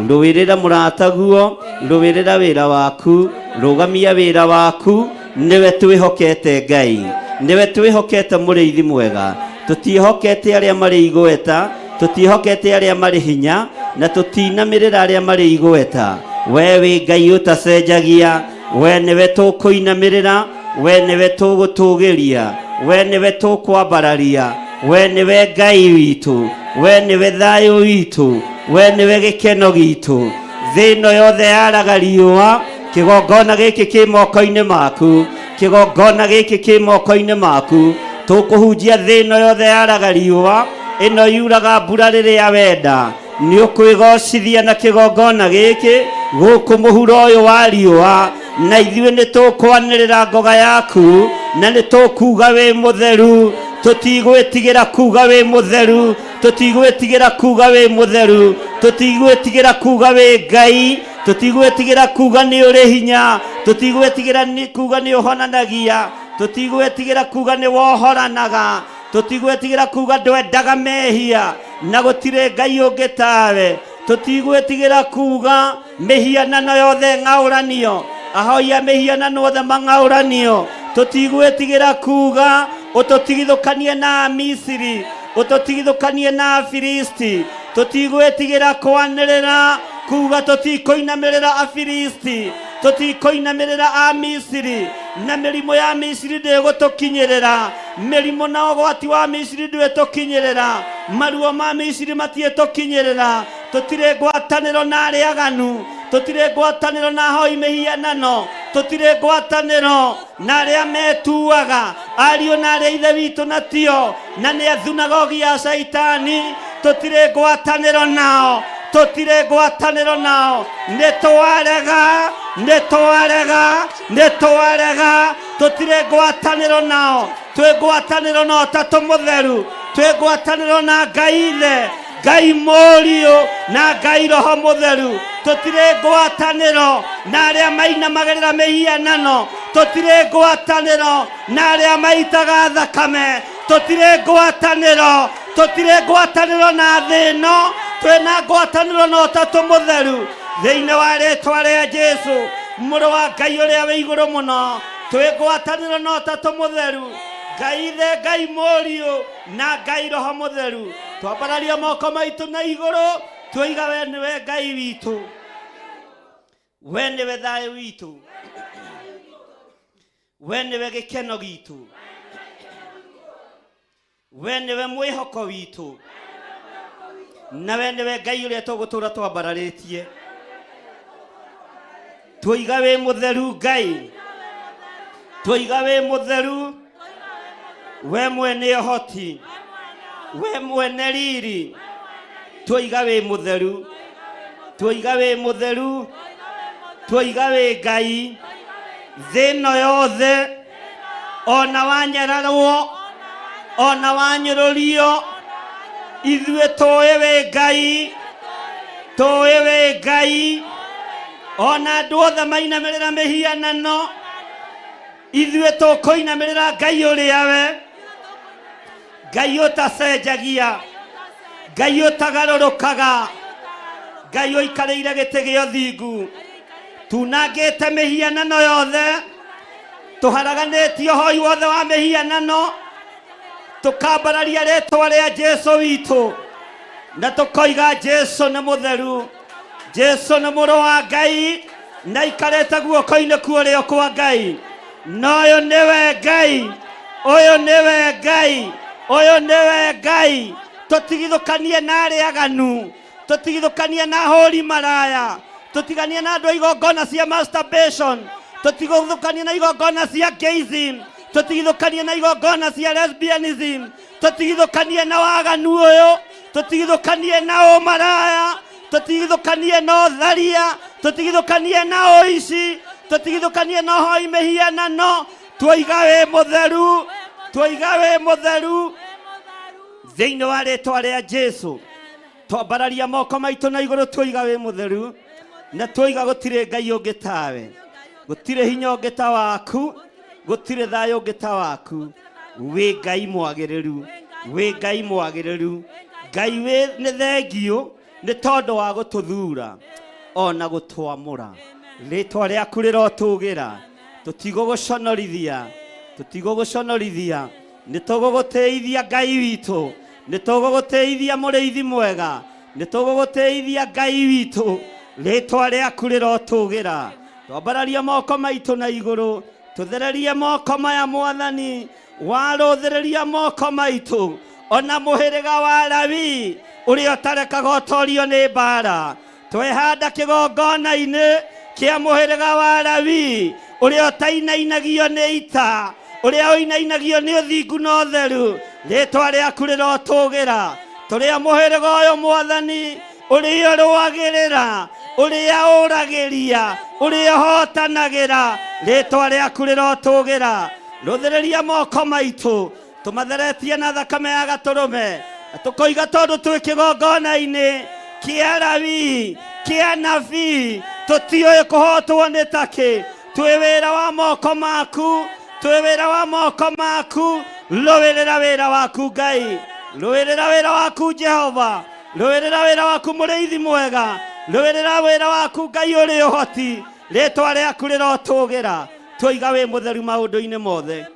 Rũĩrĩra mũrataguo, rũĩrĩra wĩra waku, rũgamia wĩra waku. Niwe twĩhokete Ngai, niwe twĩhokete mũrĩithi mwega. Tũtiĩhokete arĩa marĩ igweta, tũtiĩhokete arĩa marĩ hinya, na tũtinamĩrĩra arĩa marĩ igweta. We wĩ Ngai ũtacenjagia, we niwe tũkũinamĩrĩra, we niwe tũgũtũgĩria, we niwe tũkwambararia, we niwe Ngai witũ, we niwe thayũ witũ, we niwe gĩkeno gitũ. Thĩ ĩno yothe yaraga riũa, kĩgongona gĩkĩ kĩ moko-inĩ maku, kĩgongona gĩkĩ kĩ moko-inĩ maku. Tũkũhunjia thĩ ĩno yothe yaraga riũa, ĩno yuraga mbura rĩrĩa wenda. Nĩ ũkwĩgocithia na kĩgongona gĩkĩ gũkũ mũhuro ũyũ wa riũa, na ithuĩ nĩ tũkwanĩrĩra ngoga yaku, na nĩ tũkuga wĩ mũtheru. Tũtigwĩtigĩra kuga wĩ mũtheru, tũtigwĩtigĩra kuga wĩ mũtheru, tũtigwĩtigĩra kuga wĩ Ngai, tũtigwĩtigĩra kuga nĩ ũrĩ hinya, tũtigwĩtigĩra kuga nĩ ũhonanagia, tũtigwĩtigĩra kuga nĩ wohoranaga, tũtigwĩtigĩra kuga ndwendaga mehia na gũtirĩ Ngai ũngĩ tawe. Tũtigwĩtigĩra kuga mĩhianano yothe ng'aũranio, ahoi a mĩhianano othe mang'aũranio. Tũtigwĩtigĩra kuga ũtũtigithũkanie na Misiri, ũtũtigithũkanie na Afilisti. Tũtigwĩtigĩra kwanĩrĩra kuga tũtikũinamĩrĩra Afilisti, tũtikũinamĩrĩra a Misiri, na mĩrimũ ya Misiri ndĩgũtũkinyĩrĩra, mĩrimũ na ũgwati wa Misiri ndwĩtũkinyĩrĩra, maruo ma Misiri matiĩtũkinyĩrĩra. Tũtirĩ ngwatanĩro na arĩa aganu, tũtirĩ ngwatanĩro na ahoi mĩhianano, tũtirĩ ngwatanĩro na arĩa metuaga ariũ na arĩa ithe witũ na tio, na nĩ athunagogi ya Saitani. Tũtirĩ ngwatanĩro nao, tũtirĩ ngwatanĩro nao. Nĩ twarega, nĩ twarega, nĩ twarega. Tũtirĩ ngwatanĩro nao. Twĩ ngwatanĩro na Ũtatũ Mũtheru, twĩ ngwatanĩro na Ngai Ithe, Ngai Mũriũ na Ngai Roho Mũtheru. Tũtirĩ ngwatanĩro na arĩa mainamagĩrĩra mĩhianano, tũtirĩ ngwatanĩro na arĩa maitaga thakame, tũtirĩ ngwatanĩro, tũtirĩ ngwatanĩro na thĩ ĩno. Twĩna ngwatanĩro na Ũtatũ Mũtheru thĩinĩ wa rĩĩtwa rĩa Jesũ, mũrũ wa Ngai ũrĩa wĩ igũrũ mũno. Twĩ ngwatanĩro na Ũtatũ Mũtheru, Ngai Ithe, Ngai Mũriũ na Ngai Roho Mũtheru. Twambararia moko maitũ na igũrũ, twoiga we nĩwe Ngai witũ, we nĩwe thayũ witũ, we nĩwe gĩkeno gitũ, we nĩwe mwĩhoko witũ, na we nĩwe Ngai ũrĩa tũgũtũũra twambararĩtie. Twoiga wĩ mũtheru Ngai, twoiga wĩ mũtheru, we mwene ũhoti, we mwene riri. Twoiga wĩ mũtheru, twoiga wĩ mũtheru, twoiga wĩ Ngai. Thĩ ĩno yothe ona wanyararwo, ona wanyũrũrio, ithuĩ tũĩ wĩ Ngai, tũĩ wĩ Ngai. Ona andũ othe mainamĩrĩra mĩhianano, ithuĩ tũkũinamĩrĩra Ngai ũrĩa we, Ngai ũtacenjagia, Ngai ũtagarũrũkaga, Ngai ũikarĩire gĩtĩ gĩa ũthingu. Tunangĩte mĩhianano yothe, tũharaganĩtie ũhoi wothe wa mĩhianano, tũkambararia rĩĩtwa rĩa Jesũ witũ, na tũkoiga Jesũ nĩ mũtheru, Jesũ nĩ mũrũ wa Ngai, na ikarĩte guoko-inĩ kuorĩo kwa Ngai. Na ũyũ nĩwe Ngai, ũyũ nĩwe Ngai, ũyũ nĩwe Ngai. Tũtigithũkanie na arĩa aganu, tũtigithũkanie na ahũri maraya, tũtiganie na andũ a igongona cia masturbation, tũtigithũkanie na igongona cia gayism, tũtigithũkanie na igongona cia lesbianism, tũtigithũkanie na waganu ũyũ, tũtigithũkanie na ũmaraya, tũtigithũkanie na ũtharia, tũtigithũkanie na ũici, tutigithukanie na hoi mihianano tuiga we mutheru thiini wa ritwa ria Jesu twambararia moko maitu na iguru tuiga we mutheru na tuiga gutire ngai ungi tawe gutire hinya ungi ta waku gutire thayo ungi ta waku we ngai mwagiriru ngai we ni thengio ni tondu wa gututhura ona gutwamura ritwa riaku rirotugira tutiguguconorithia nituguguteithia ngai witu nituguguteithia muriithi mwega nituguguteithia ngai witu ritwa riaku rirotugira twambararia moko maitu na iguru tuthererie moko maya mwathani waruthereria moko maitu ona muhiriga wa Lawi uria utarekaga utorio ni mbara twehanda kigongona-ini kia muhiriga wa Lawi uria utainainagio ni ita uria uinainagio ni uthingu na utheru ritwa riaku rirotugira turia muhiriga uyu mwathani uria ruagirira uria uragiria uria hotanagira ritwa riaku rirotugira ruthereria moko maitu tumatheretie na thakame ya gaturume tukoiga tondu twi kigongona-ini kia Lawi kia nabii tutioe kuhotwo ni taki twi wira wa moko maku ruwirira wira waku ngai ruwirira wira waku Jehova ruwirira wira waku muriithi mwega ruwirira wira waku ngai uri uhoti ritwa riaku rirotugira tuiga wi mutheru maundu-ini mothe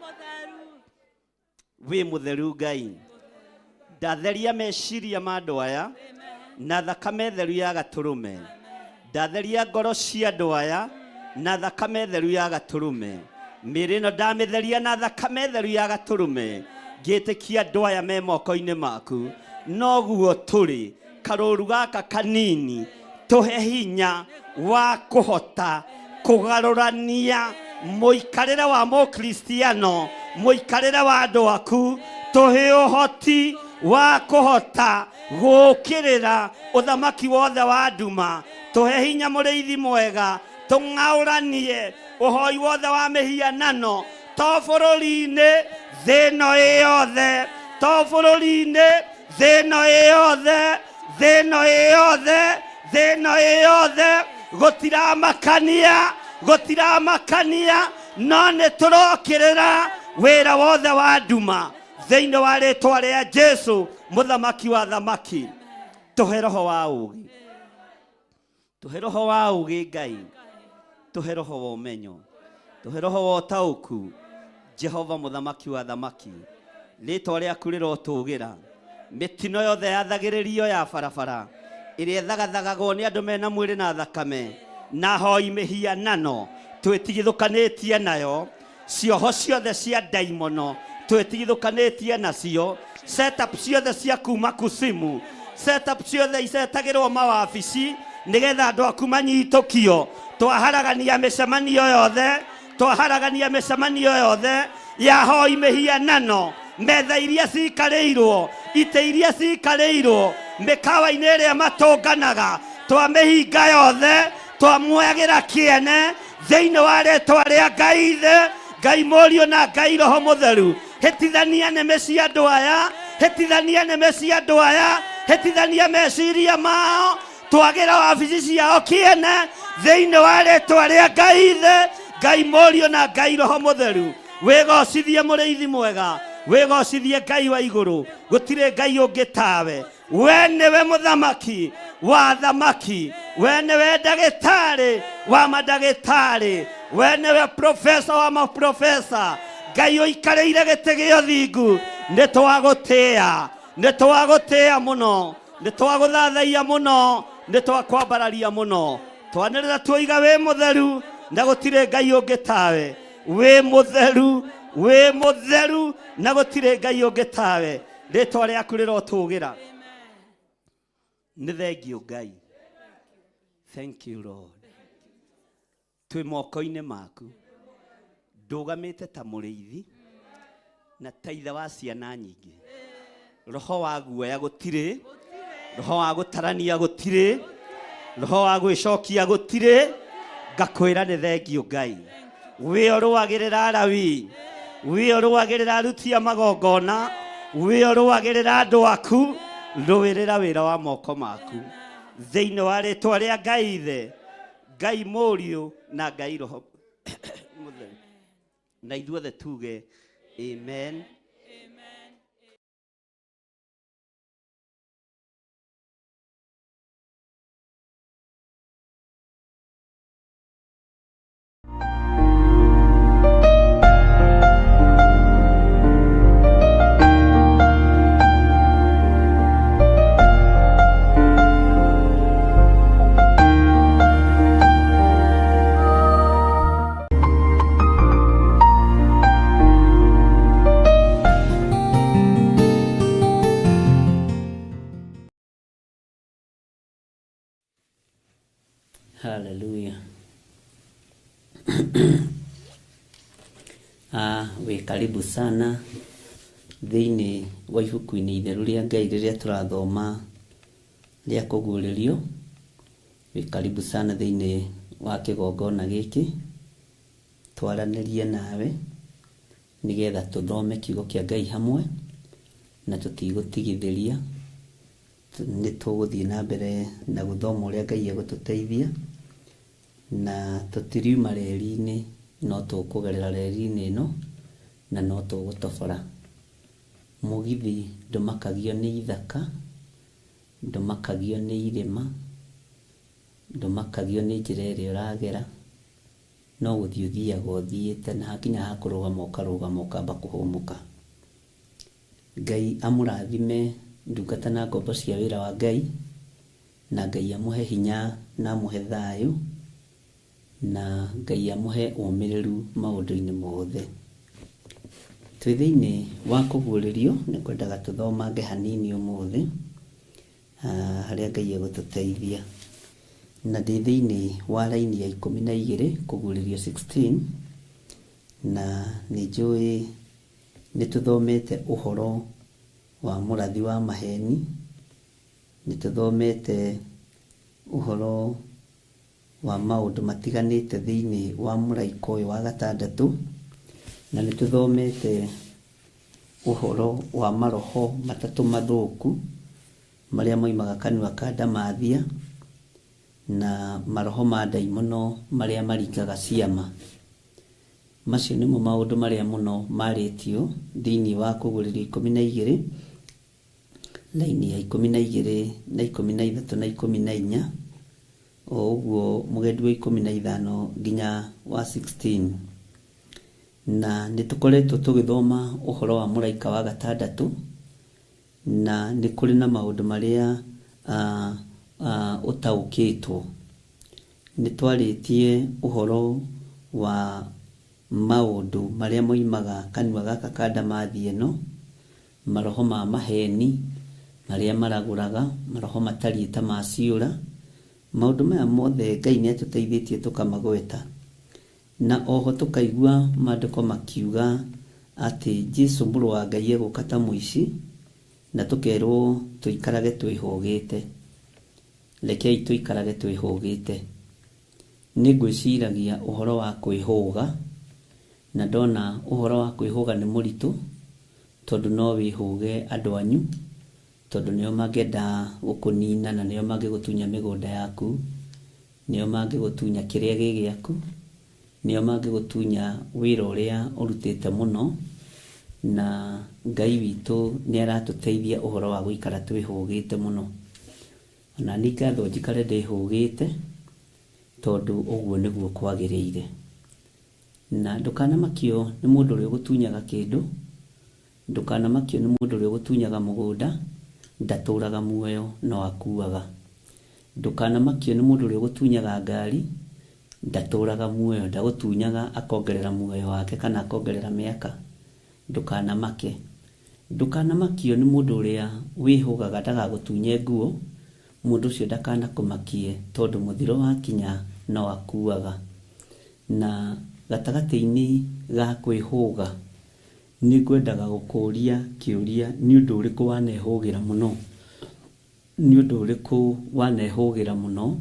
wi mutheru ngai ndatheria meciria ma andu aya na thakame theru ya gaturume ndatheria ngoro cia andu aya na thakame theru ya gaturume mirino ndamitheria na thakame theru ya gaturume ngitikia andu aya me moko-ini maku noguo turi karuru gaka kanini tuhe hinya wa kuhota kugarurania muikarire wa mukristiano muikarire wa andu aku tuhe uhoti wa kuhota gukirira uthamaki wothe wa nduma tuhe hinya muriithi mwega tung'auranie uhoi wothe wa mihianano to bururi-ini thino iyothe to bururi-ini thino iyothe gutiramakania no ni turokirira wira wothe wa nduma thiini wa ritwa ria Jesu muthamaki wa thamaki tuhe roho wa ugi ngai tuhe roho wa umenyo tuhe roho wa utauku Jehova muthamaki wa thamaki ritwa riaku rirotugira mitino yothe yathagiririo ya barabara iria thagathagagwo ni andu mena mwiri na thakame na hoi mihianano twitigithukanitie nayo cioho ciothe cia daimono twitigithukanitie nacio setup ciothe cia kuma kusimu setup ciothe icetagirwo mawabici nigetha andu aku manyitukio twaharagania micemanio yothe ya hoi mihianano metha iria cikarirwo ite iria cikarirwo mikawa-ini iria matunganaga twamihinga yothe twamuoyagira kiene thiini wa ritwa ria ngai ithe ngai murio na ngai roho mutheru hitithania neme cia andu aya hitithania meciria mao twagira wabici ciao kiene thiini wa ritwa ria ngai ithe ngai murio na ngai roho mutheru wigocithie muriithi mwega wigocithie ngai wa iguru gutire ngai ungi tawe we niwe muthamaki wa thamaki we niwe ndagitari wa madagitari we niwe profesa wa maprofesa ngai uikarire giti gia uthingu nitwagutia muno nitwaguthathaia muno nitwakwambararia muno twanirira tuiga wi mutheru na gutire ngai ungi tawe wi mutheru na gutire ngai ungi tawe ritwa riaku rirotugira ni thengio ngai thank you Lord twi moko-ini maku ndugamite ta muriithi na ta ithe wa ciana nyingi roho wa guoya gutire roho wa gutarania gutire roho wa gwicokia gutire ngakwĩra nĩ thengio Ngai wĩ ũrũagĩrĩra arawi wĩ ũrũagĩrĩra aruti a magongona wĩ ũrũagĩrĩra andũ aku rũĩrĩra wĩra wa moko maku thĩinĩ wa rĩtwa rĩa Ngai Ithe Ngai Mũriũ na Ngai Roho Mũtheru na ithuothe tuge amen. Hallelujah. We karibu sana thĩinĩ wa ibuku-inĩ itheru rĩa Ngai rĩrĩa tũrathoma rĩa kũguũrĩrio. We karibu sana thĩinĩ wa kĩgongona gĩkĩ twaranĩrie nawe nĩgetha tũthome kiugo kĩa Ngai hamwe na tũtigũtigithĩria. Nĩ tũgũthiĩ na mbere na gũthoma ũrĩa Ngai egũtũteithia na tũtiriuma reri-inĩ no tũkũgerera reri-inĩ ĩno na no tũgũtobora. Mũgithi ndũmakagio nĩ ithaka, ndũmakagio nĩ irĩma, ndũmakagio nĩ njĩra ĩrĩa ũragera, no gũthiĩ ũthiaga ũthiĩte na hakinya ha kũrũgama ũkarũgama ũkamba kũhũmũka. Ngai amũrathime ndungata na ngombo cia wĩra wa Ngai na Ngai amũhe hinya na amũhe thayũ na Ngai amũhe ũmĩrĩru maũndũ-inĩ mothe. Twĩ thĩinĩ wa kũguũrĩrio nĩ kwendaga tũthomange hanini ũmũthĩ harĩa Ngai egũtũteithia, na ndĩ thĩinĩ wa raini ya 12 kũguũrĩrio 16 na nĩ njũĩ nĩ tũthomete ũhoro wa mũrathi wa maheni, nĩ tũthomete ũhoro wa maũndũ matiganĩte thĩinĩ wa mũraika ũyũ wa gatandatũ, na nĩ tũthomete ũhoro wa maroho matatũ mathũku marĩa moimaga kanua ka ndamathia na maroho ma ndaimono marĩa maringaga ciama. Macio nĩmo maũndũ marĩa mũno marĩtio thĩinĩ wa kũguũrĩrio 12 laini ya 12 na 13 na 14 o ũguo mũgendi wa 15 nginya wa 16. Na nĩ tũkoretwo tũgĩthoma ũhoro wa mũraika wa gatandatũ na nĩ kũrĩ na maũndũ marĩa ũtaũkĩtwo. Nĩ twarĩtie ũhoro wa maũndũ marĩa moimaga kanua gaka ka ndamathi ĩno, maroho ma maheni marĩa maragũraga, maroho matariĩ ta maciũra. Maũndũ maya mothe Ngai nĩ atũteithĩtie tũkamagweta, na oho tũkaigua maandĩko makiuga atĩ Jesũ mũrũ wa Ngai egũka ta mũici, na tũkerwo tũikarage twĩhũgĩte. Rekei tũikarage twĩhũgĩte. Nĩ ngwĩciragia ũhoro wa kwĩhũga, na ndona ũhoro wa kwĩhũga nĩ mũritũ tondũ no wĩhũge andũ anyu, tondũ nĩo mangĩenda gũkũnina na nĩo mangĩgũtunya mĩgũnda yaku, nĩo mangĩgũtunya kĩrĩa gĩ gĩaku, nĩo mangĩgũtunya wĩra ũrĩa ũrutĩte mũno. Na Ngai witũ nĩ aratũteithia ũhoro wa gũikara twĩhũgĩte mũno. Na nĩ ngatho njikare ndĩhũgĩte tondũ ũguo nĩguo kwagĩrĩire. Na ndũkanamakio nĩ mũndũ ũrĩa ũgũtunyaga kĩndũ, ndũkanamakio nĩ mũndũ ũrĩa ũgũtunyaga mũgũnda, ndatũraga muoyo no akuaga. Ndũkanamakio nĩ mũndũ ũrĩa ũgũtunyaga ngari, ndatũraga muoyo, ndagũtunyaga akongerera muoyo wake kana akongerera mĩaka. Ndũkanamake. Ndũkanamakio nĩ mũndũ ũrĩa wĩhũgaga ndagagũtunye nguo, mũndũ ũcio ndakanakũmakie tondũ mũthiro wakinya no akuaga. Na gatagatĩ-inĩ ga kwĩhũga nĩ ngwendaga gũkũria kĩũria, nĩ ũndũ ũrĩkũ wanehũgĩra mũno? Nĩ ũndũ ũrĩkũ wanehũgĩra mũno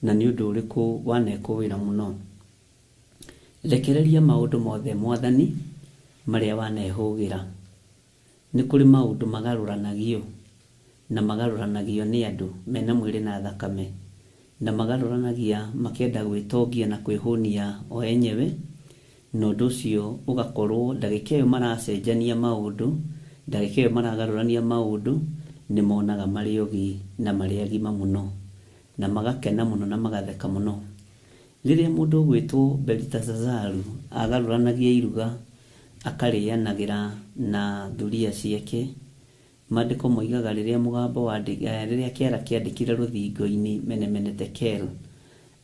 na nĩ ũndũ ũrĩkũ wanekũwĩra mũno. Rekereria maũndũ mothe Mwathani marĩa wanehũgĩra. Nĩ kũrĩ maũndũ magarũranagio, na magarũranagio nĩ andũ mena mwĩrĩ na thakame, na magarũranagia makĩenda gwĩtongia na kwĩhũnia o enyewe, na ũndũ ũcio ũgakorwo ndagĩka ĩyo maracenjania maũndũ, ndagĩka ĩyo maragarũrania maũndũ, nĩ monaga marĩ ogi na marĩ agima mũno, na magakena mũno na magatheka mũno. Rĩrĩa mũndũ ũgwĩtwo Belitazazaru agarũranagia iruga akarĩanagĩra na thuria ciake, Maandĩko moigaga rĩrĩa mũgambo wa rĩrĩa kĩara kĩandĩkire rũthingo-inĩ Mene Tekel,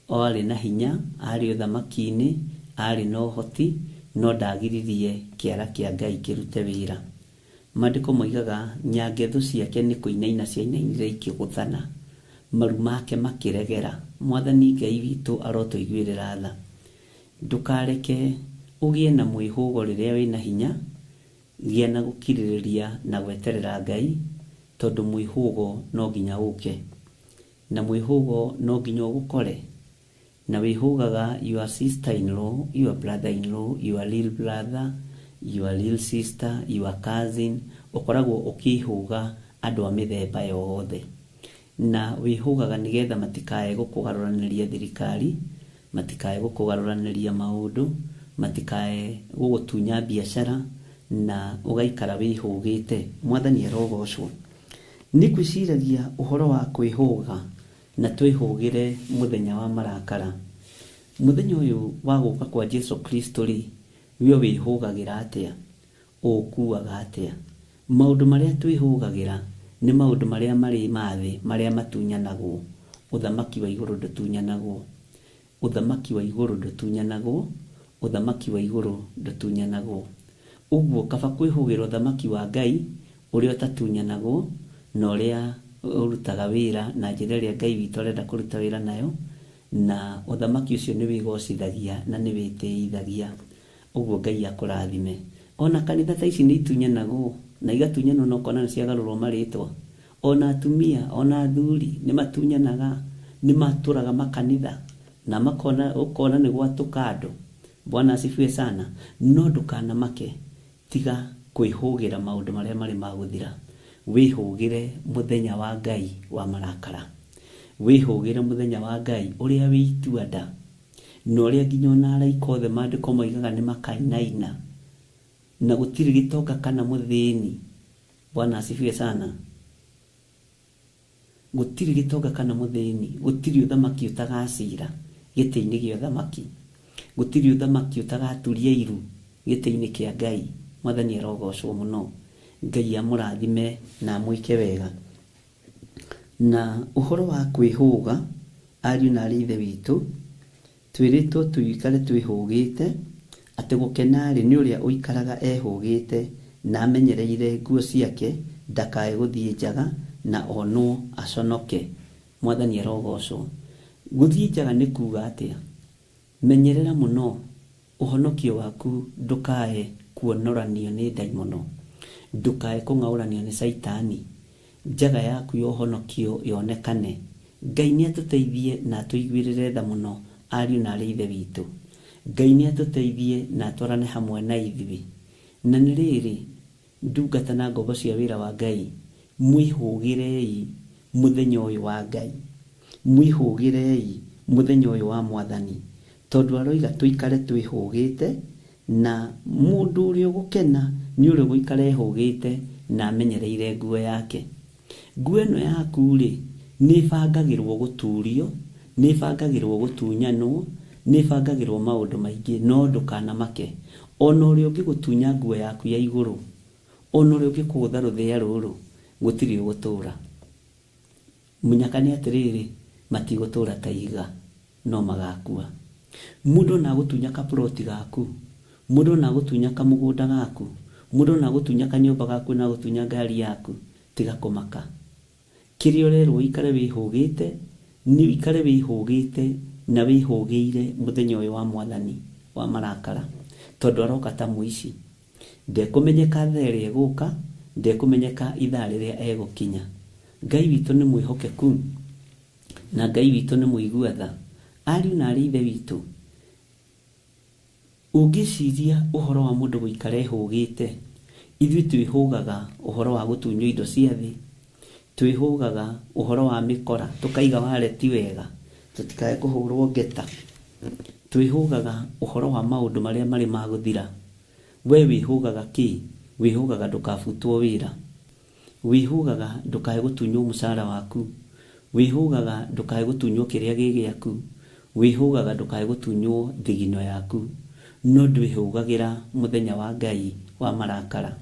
arĩ na hinya, arĩ ũthamaki-inĩ, arĩ na ũhoti, no ndagiririe kĩara kĩa Ngai kĩrute wĩra. Maandĩko moigaga nyangetho ciake nĩ kũinaina ciainainire ikĩgũthana, maru make makĩregera. Mwathani Ngai witũ arotũiguĩrĩra tha. Ndũkareke ũgĩe na mwĩhũgo rĩrĩa wĩna hinya, gĩa na gũkirĩrĩria na gweterera Ngai, tondũ mwĩhũgo no nginya ũke, na mwĩhũgo no nginya ũgũkore. Na wĩhũgaga your sister-in-law, your brother-in-law, your little brother, your little sister, your cousin, ũkoragwo ũkĩhũga andũ a mĩthemba yothe. Na wĩhũgaga nĩgetha matikae gũkũgarũranĩria thirikari, matikae gũkũgarũranĩria maũndũ, matikae gũgũtunya biacara, na ũgaikara wĩhũgĩte. Mwathani arogocwo. Nĩ gwĩciragia ũhoro wa kwĩhũga na twĩhũgĩre mũthenya wa marakara. Mũthenya ũyũ wa gũka kwa Jesu Kristo rĩ, we wĩhũgagĩra atĩa? Ũkuaga atĩa? Maũndũ marĩa twĩhũgagĩra nĩ maũndũ marĩa marĩ mathĩ, marĩa matunyanagwo. Ũthamaki wa igũrũ ndũtunyanagwo. Ũthamaki wa igũrũ ndũtunyanagwo. Ũthamaki wa igũrũ ndũtunyanagwo. Ũguo kaba kwĩhũgĩra ũthamaki wa Ngai ũrĩa ũtatunyanagwo, na ũrĩa ũrutaga wĩra na njĩra ĩrĩa Ngai witũ arenda kũruta wĩra nayo, na ũthamaki ũcio nĩ wĩgocithagia na nĩ wĩtĩithagia. Ũguo Ngai akũrathime. Ona kanitha ta ici nĩ itunyanagwo, na igatunyanwo na ũkona nĩ ciagarũrwo marĩtwa. Ona atumia, ona athuri nĩ matunyanaga, nĩ matũraga makanitha, na ũkona nĩ gwatũka andũ. Bwana asifiwe sana. No ndũkanamake, tiga kwĩhũgĩra maũndũ marĩa marĩ magũthira. Wĩhũgĩre mũthenya wa Ngai wa marakara. Wĩhũgĩre mũthenya wa Ngai ũrĩa wĩ itua-nda, na ũrĩa nginya ona araika othe Maandĩko moigaga nĩ makainaina, na gũtirĩ gĩtonga kana mũthĩni. Bwana asifiwe sana. Gũtirĩ gĩtonga kana mũthĩni, gũtirĩ ũthamaki ũtagacira gĩtĩ-inĩ gĩa ũthamaki, gũtirĩ ũthamaki ũtagaturia iru gĩtĩ-inĩ kĩa Ngai. Mwathani arogocwo mũno. Ngai amũrathime na amwĩke wega. Na ũhoro wa kwĩhũga, ariũ na aarĩ ithe witũ, twĩrĩtwo tũikare twĩhũgĩte, atĩ gũkena rĩ nĩ ũrĩa ũikaraga ehũgĩte na amenyereire nguo ciake, ndakae gũthiĩ njaga na onwo aconoke. Mwathani arogocwo. Gũthiĩ njaga nĩ kuuga atĩa? Menyerera mũno ũhonokio waku ndũkae kuonoranio nĩ ndaimono, ndũkae kũng'aũranio nĩ Saitani. Njaga yaku ya ũhonokio yonekane. Ngai nĩ atũteithie na atũiguĩrĩre tha mũno, ariũ na aarĩ ithe witũ. Ngai nĩ atũteithie na atwarane hamwe na ithuĩ. Na nĩ rĩrĩ, ndungata na ngombo cia wĩra wa Ngai, mwĩhũgĩrei mũthenya ũyũ wa Ngai, mwĩhũgĩrei mũthenya ũyũ wa Mwathani, tondũ aroiga tũikare twĩhũgĩte, na mũndũ ũrĩa ũgũkena nĩ ũrĩa ũgũikara ehũgĩte na amenyereire nguo yake. Nguo ĩno yaku rĩ, nĩ ĩbangagĩrwo gũturio, nĩ ĩbangagĩrwo gũtunyanwo, nĩ ĩbangagĩrwo maũndũ maingĩ, no ndũkanamake. Ona ũrĩa ũngĩgũtunya nguo yaku ya igũrũ, ona ũrĩa ũngĩkũgũtha rũthĩa rũrũ, gũtirĩ ũgũtũũra. Mũnyakane atĩrĩrĩ, matigũtũũra ta iga, no magakua. Mũndũ na gũtunya kaploti gaku, mũndũ na gũtunya kamũgũnda gaku, mũndũ na gũtunya kanyũmba gaku, na gũtunya ngari yaku, tiga kũmaka. Kĩrĩa ũrerwo ikare wĩhũgĩte, nĩ ikare wĩhũgĩte na wĩhũgĩire mũthenya ũyũ wa Mwathani wa marakara, tondũ aroka ta mũici. Ndekũmenyeka thaa ĩrĩa egũka, ndekũmenyeka ithaa rĩrĩa egũkinya. Ngai witũ nĩ mwĩhokeku, na Ngai witũ nĩ mũigua tha. Ariũ na aarĩ ithe witũ, ũngĩciria ũhoro wa mũndũ gũikara ehũgĩte, ithuĩ twĩhũgaga ũhoro wa gũtunywo indo cia thĩ, twĩhũgaga ũhoro wa mĩkora, tũkaiga wareti wega tũtikae kũhũrwo ngeta, twĩhũgaga ũhoro wa maũndũ marĩa marĩ ma gũthira. We wĩhũgaga kĩ? Wĩhũgaga ndũkabutwo wĩra, wĩhũgaga ndũkae gũtunywo mũcara waku, wĩhũgaga ndũkae gũtunywo kĩrĩa gĩ gĩaku, wĩhũgaga ndũkae gũtunywo thigino yaku, no ndwĩhũgagĩra mũthenya wa Ngai wa marakara.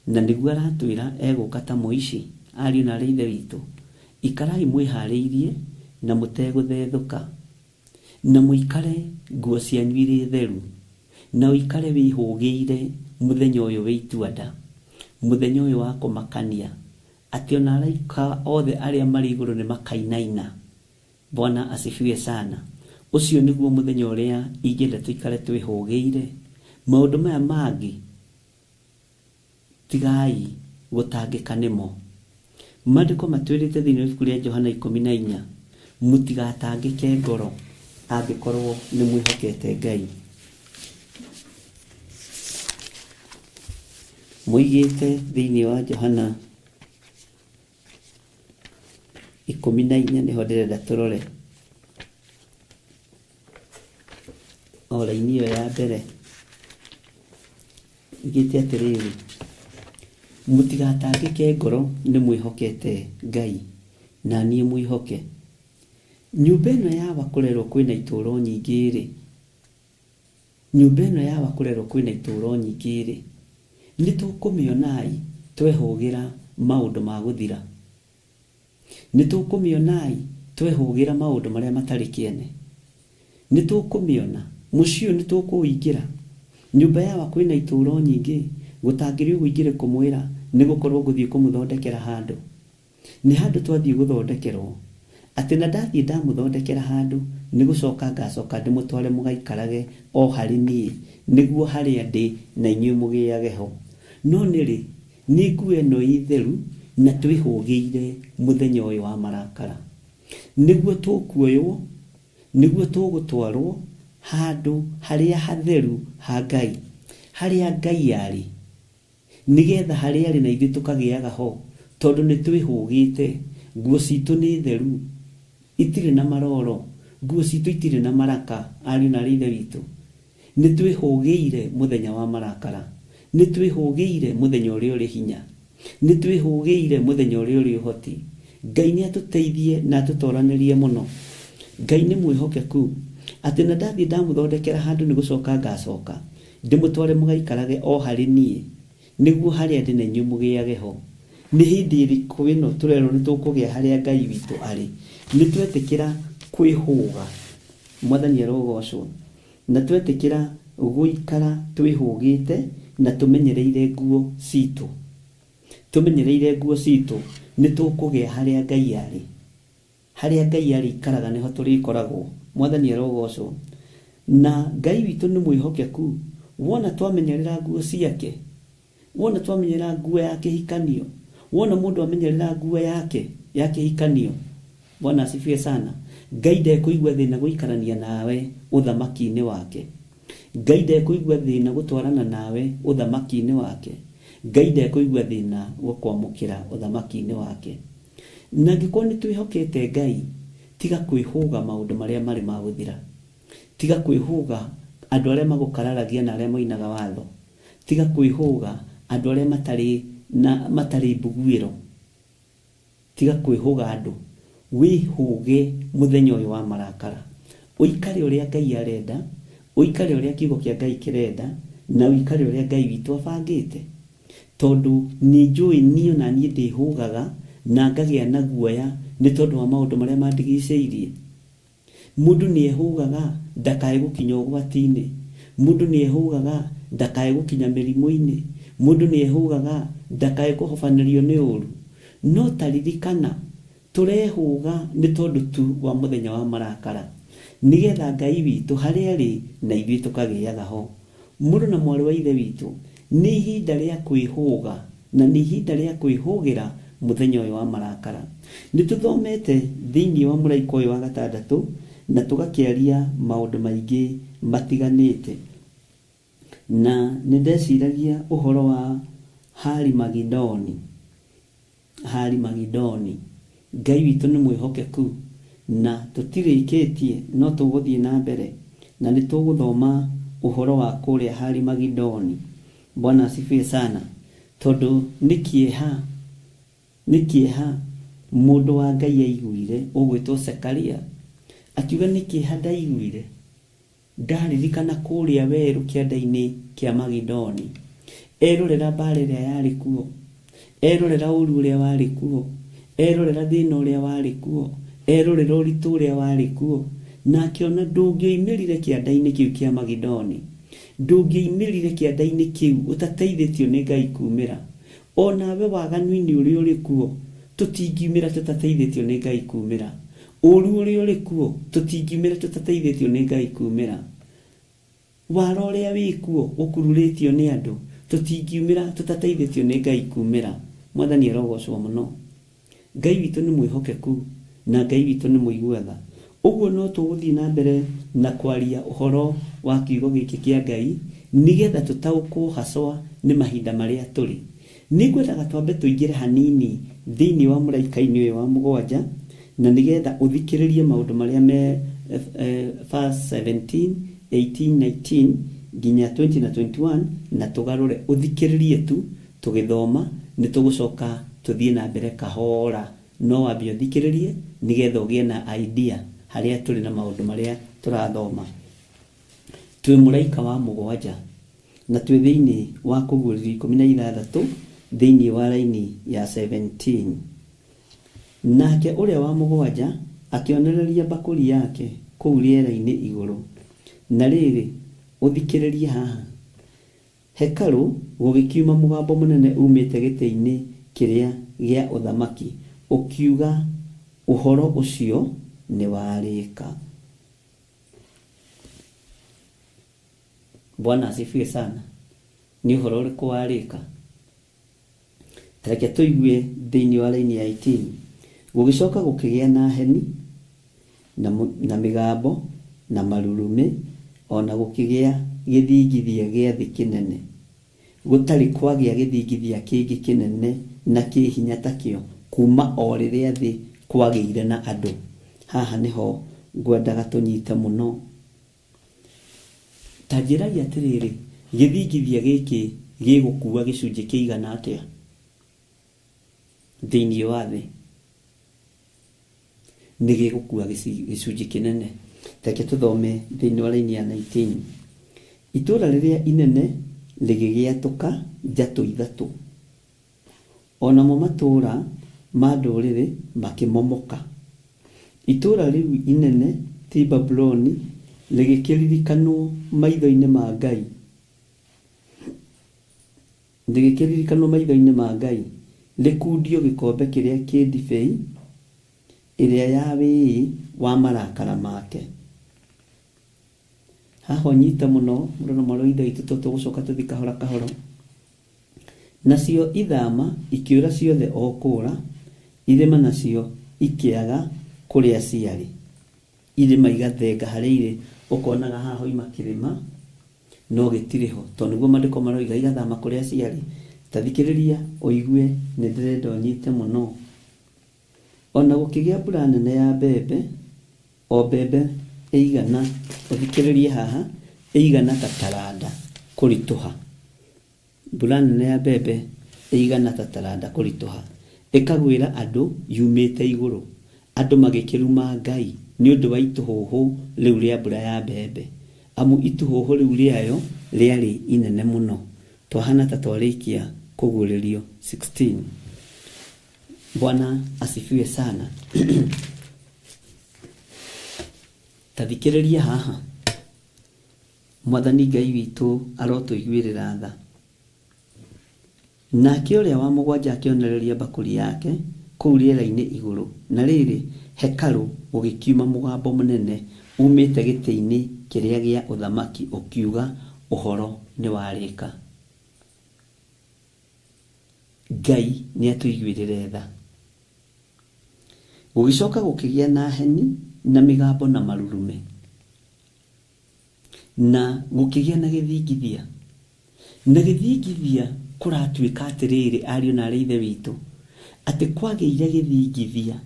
Na nĩguo aratwĩra egũka ta mũici. Ariũ na aarĩ ithe witũ, ikarai mwĩharĩirie na mũtegũthethũka, na mũikare nguo cianyu irĩ theru, na ũikare wĩhũgĩire mũthenya ũyũ wĩ itua-nda, mũthenya ũyũ wa kũmakania, atĩ ona araika othe arĩa marĩ igũrũ nĩ makainaina. Bwana asifiwe sana. Ũcio nĩguo mũthenya ũrĩa ingĩenda tũikare twĩhũgĩire. Maũndũ maya mangĩ tigai gũtangĩka nĩmo. Maandĩko matwĩrĩte thĩinĩ wa ibuku rĩa Johana 14, mũtigatangĩke ngoro angĩkorwo nĩ mwĩhokete Ngai. Moigĩte thĩinĩ wa Johana 14 nĩho ndĩrenda tũrore o raini ĩyo ya mbere. Igĩte atĩrĩrĩ, mũtigatangĩke ngoro nĩ mwĩhokete Ngai, na niĩ mwĩhoke. Nyũmba ĩno ya bakũrerwo kwĩna itũũro nyingĩ-rĩ, nyũmba ĩno ya bakũrerwo kwĩna itũũro nyingĩ-rĩ, nĩ tũkũmĩonai twehũgĩra maũndũ ma gũthira, nĩ tũkũmĩonai twehũgĩra maũndũ marĩa matarĩ kĩene, nĩ tũkũmĩona mũciĩ nĩ tũkũingĩra. Nyũmba ya kwĩna itũũro nyingĩ, gũtangĩrĩ ũgũingĩre kũmwĩra nĩ gũkorwo ngũthiĩ kũmũthondekera handũ. Nĩ handũ twathiĩ gũthondekerwo, atĩ na ndathiĩ ndamũthondekera handũ nĩ gũcoka ngacoka ndĩmũtware mũgaikarage o harĩ niĩ, nĩguo harĩa ndĩ na inyuĩ mũgĩage ho. No nĩrĩ, nĩ nguo ĩno itheru na twĩhũgĩire mũthenya ũyũ wa marakara, nĩguo tũkuoywo, nĩguo tũgũtwarwo handũ harĩa hatheru ha Ngai, harĩa Ngai arĩ, nĩgetha harĩa arĩ na ithuĩ tũkagĩaga ho, tondũ nĩ twĩhũgĩte. Nguo citũ nĩ theru, itirĩ na maroro, nguo citũ itirĩ na maraka. Ariũ na aarĩ ithe witũ, nĩ twĩhũgĩire mũthenya wa marakara, nĩ twĩhũgĩire mũthenya ũrĩa ũrĩ hinya, nĩ twĩhũgĩire mũthenya ũrĩa ũrĩ ũhoti. Ngai nĩ atũteithie na atũtoranĩrie mũno. Ngai nĩ mwĩhokeku, atĩ na ndathiĩ ndamũthondekera handũ nĩ gũcoka ngacoka ndĩmũtware mũgaikarage o harĩ niĩ, nĩguo harĩa ndĩ na inyuĩ mũgĩage ho. Nĩ hĩndĩ ĩrĩkũ ĩno tũrerwo nĩ tũkũgĩa harĩa Ngai witũ arĩ? Nĩ twetĩkĩra kwĩhũga, Mwathani arogocwo, na twetĩkĩra gũikara twĩhũgĩte na tũmenyereire nguo citũ, tũmenyereire nguo citũ, nĩ tũkũgĩa harĩa Ngai arĩ. Harĩa Ngai arĩ ikaraga nĩho tũrĩkoragwo. Mwathani arogocwo. Na Ngai witũ nĩ mwĩhokeku. Wona twamenyerera nguo ciake, wona twamenyerera nguo ya kĩhikanio, wona mũndũ amenyerera nguo yake ya kĩhikanio, Bwana asifiwe sana. Ngai ndekũigua thĩna gũikarania nawe ũthamaki-inĩ wake. Ngai ndekũigua thĩna gũtwarana nawe ũthamaki-inĩ wake. Ngai ndekũigua thĩna gũkwamũkĩra ũthamaki-inĩ wake. Na angĩkorwo nĩ twĩhokete Ngai, tiga kwĩhũga maũndũ marĩa marĩ ma gũthira, tiga kwĩhũga andũ arĩa magũkararagia na arĩa moinaga watho, tiga kwĩhũga andũ arĩa matarĩ mbuguĩro, tiga kwĩhũga andũ. Wĩhũge mũthenya ũyũ wa marakara, ũikare ũrĩa Ngai arenda, ũikare ũrĩa kiugo kĩa Ngai kĩrenda, na ũikare ũrĩa Ngai witũ abangĩte. Tondũ nĩ njũĩ niĩ na niĩ ndĩhũgaga na ngagĩa na guoya nĩ tondũ wa maũndũ marĩa mandigicĩirie. Mũndũ nĩ ehũgaga ndakae gũkinya ũgwati-inĩ, mũndũ nĩ ehũgaga ndakae gũkinya mĩrimũ-inĩ, mũndũ nĩ ehũgaga ndakae kũhobanĩrio nĩ ũru. No taririkana tũrehũga nĩ tondũ tu wa mũthenya wa marakara, nĩgetha Ngai witũ harĩa arĩ na ithuĩ tũkagĩaga ho. Mũndũ na mwarĩ wa ithe witũ, nĩ ihinda rĩa kwĩhũga na nĩ ihinda rĩa kwĩhũgĩra muthenya uyu wa marakara. Nituthomete thiini wa muraika uyu wa gatandatu na tugakiaria maundu maingi matiganite, na nindeciragia uhoro wa Harimagidoni. Ngai witu ni mwihokeku na tutirikitie no tuguthie na mbere na nituguthoma uhoro wa kuria Harimagidoni. Bwana asifiwe sana. Tondu nikieha mundu wa Ngai aiguire ugwitwo Zekaria akiuga nikieha ndaiguire ndaririkana kuria weru kianda-ini kia Magidoni, erorera mbara iria yari kuo, erorera uru uria wari kuo, erorera thina uria wari kuo, erorera uritu uria wari kuo, na akiona ndungioimirire kianda-ini kiu kia Magidoni, ndungioimirire kianda-ini kiu utateithitio ni Ngai kumira. Onawe waganu-ini uria uri kuo tutingiumira tutateithitio ni Ngai kumira. Uru uria uri kuo tutingiumira tutateithitio ni Ngai kumira. Wara uria wi kuo ukururitio ni andu tutingiumira tutateithitio ni Ngai kumira. Mwathani arogocwo muno. Ngai witu ni mwihokeku na Ngai witu ni muiguatha. Uguo no tuguthii na mbere na kwaria uhoro wa kiugo giki kia Ngai nigetha tutaukwo haswa ni mahinda maria turi. Nigwethaga twambe tuingire hanini thiini wa muraika-ini uyu wa mugwanja na nigetha uthikiririe maundu maria me verse 17, 18, 19 nginya 20 na 21 na tugarure uthikiririe tu tugithoma. Ni tugucoka tuthie na mbere kahora no wambe uthikiririe nigetha ugie na idea haria turi na maundu maria turathoma. Twi muraika wa mugwanja na twi thiini wa kuguriri 16 thiini wa laini ya 17. Nake uria wa mugwanja akionereria bakuri yake kuu riera-ini iguru. Na riri uthikiririe haha, hekalu gugikiuma mugambo munene umite giti-ini kiria gia uthamaki ukiuga uhoro ucio ni warika. Bwana asifiwe sana. Ni uhoro uriku warika? Tareke tuigue thiini wa laini ya 18. Gugicoka gukigia na heni na migambo na marurume ona gukigia githingithia gia thi kinene. Gutari kwagia githingithia kingi kinene na kihinya takio kuma o riria thi kwagiire na andu. Haha niho ngwendaga tunyite muno. Tanjiragia atiriri, githingithia giki gigukua gicunji kiigana atia thiini wa thi? Nigigukua gicunji kinene. Take tuthome thiini wa laini ya 19. Itura riria inene ligigiatuka njatu ithatu, onamo matura ma nduriri makimomoka. Itura riu inene ti Babuloni ligikiririkanwo maitho-ini ma Ngai, ligikiririkanwo maitho-ini ma Ngai, likundio gikombe kiria ki ndibei iria yawi wa marakara make. Haho nyita muno murono maroitho itu tugucoka tuthi kahora kahora. Nacio ithama ikiura ciothe okura, irima nacio ikiaga kuria ciari, irima igathenga haria iri. Ukonaga haho ima kirima no gitiriho tondu guo mandiko maroiga igathama kuria ciari. Tathikiriria uigue ni ndirenda unyite muno. Ona gukigia mbura nene ya mbembe, o mbembe eigana, uthikiririe haha, eigana ta taranda kurituha. Mbura nene ya mbembe eigana ta taranda kurituha, ikagwira andu yumite iguru, andu magikiruma Ngai ni undu wa ituhuhu riu ria mbura ya mbembe. Amu ituhuhu riu riayo riari inene muno. Twahana ta twarikia kuguririo 16. Bwana asifiwe sana. Tathikiriria haha, Mwathani Ngai witu arotuiguirira tha. Nake uria wa mugwanja akionereria bakuri yake kuu riera-ini iguru. Na riri hekalu gugikiuma mugambo munene umite giti-ini kiria gia uthamaki ukiuga uhoro ni warika. Ngai nĩ atũiguĩrĩre tha. Gũgĩcoka gũkĩgĩa na heni na mĩgambo na marurume, na gũkĩgĩa na gĩthingithia. Na gĩthingithia kũratuĩka atĩrĩrĩ, ariũ na aarĩ a Ithe witũ, atĩ kwagĩire gĩthingithia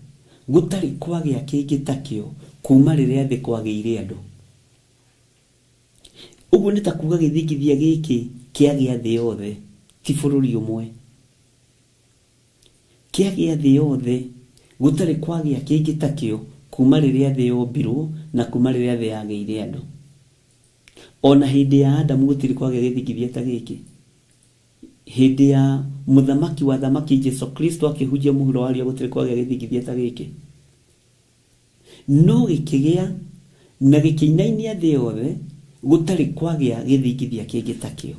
gũtarĩ kwagĩa kĩngĩ takĩo kuma rĩrĩa thĩ kwagĩire andũ. Ũguo nĩ ta kuuga gĩthingithia gĩkĩ kĩagĩa thĩ yothe, ti bũrũri ũmwe. Kĩagĩa thĩ yothe gũtarĩ kwagĩa kĩngĩ takĩo kuma rĩrĩa thĩ yombirwo na kuma rĩrĩa thĩ yagĩire andũ. Ona hĩndĩ ya Adamu gũtirĩ kwagĩa gĩthingithia ta gĩkĩ. Hĩndĩ ya mũthamaki wa thamaki Jesu Kristo akĩhunjia mũhuro wa riũa gũtirĩ kwagĩa gĩthingithia ta gĩkĩ. No gĩkĩgĩa na gĩkĩinainia thĩ yothe gũtarĩ kwagĩa gĩthingithia kĩngĩ takĩo.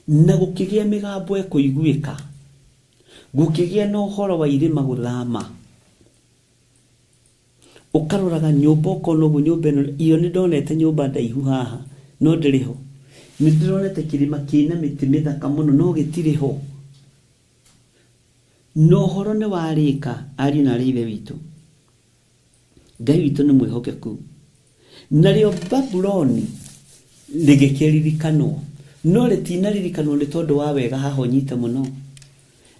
Na gũkĩgĩa mĩgambo ĩkũiguĩka, gũkĩgĩa na ũhoro wa irĩma gũthama. Ũkaroraga nyũmba ũkona ũguo, nyũmba ĩno, iyo nĩ ndonete nyũmba ndaihu haha no ndĩrĩ ho. Nĩ ndĩronete kĩrĩma kĩna mĩtĩ mĩthaka mũno no gĩtirĩ ho. No ũhoro nĩ warĩka, ariũ na aarĩ a Ithe witũ. Ngai witũ nĩ mwĩhokeku. Narĩo Babuloni rĩgĩkĩririkanwo, no rĩtinaririkanwo nĩ tondũ wa wega haha ũnyite mũno.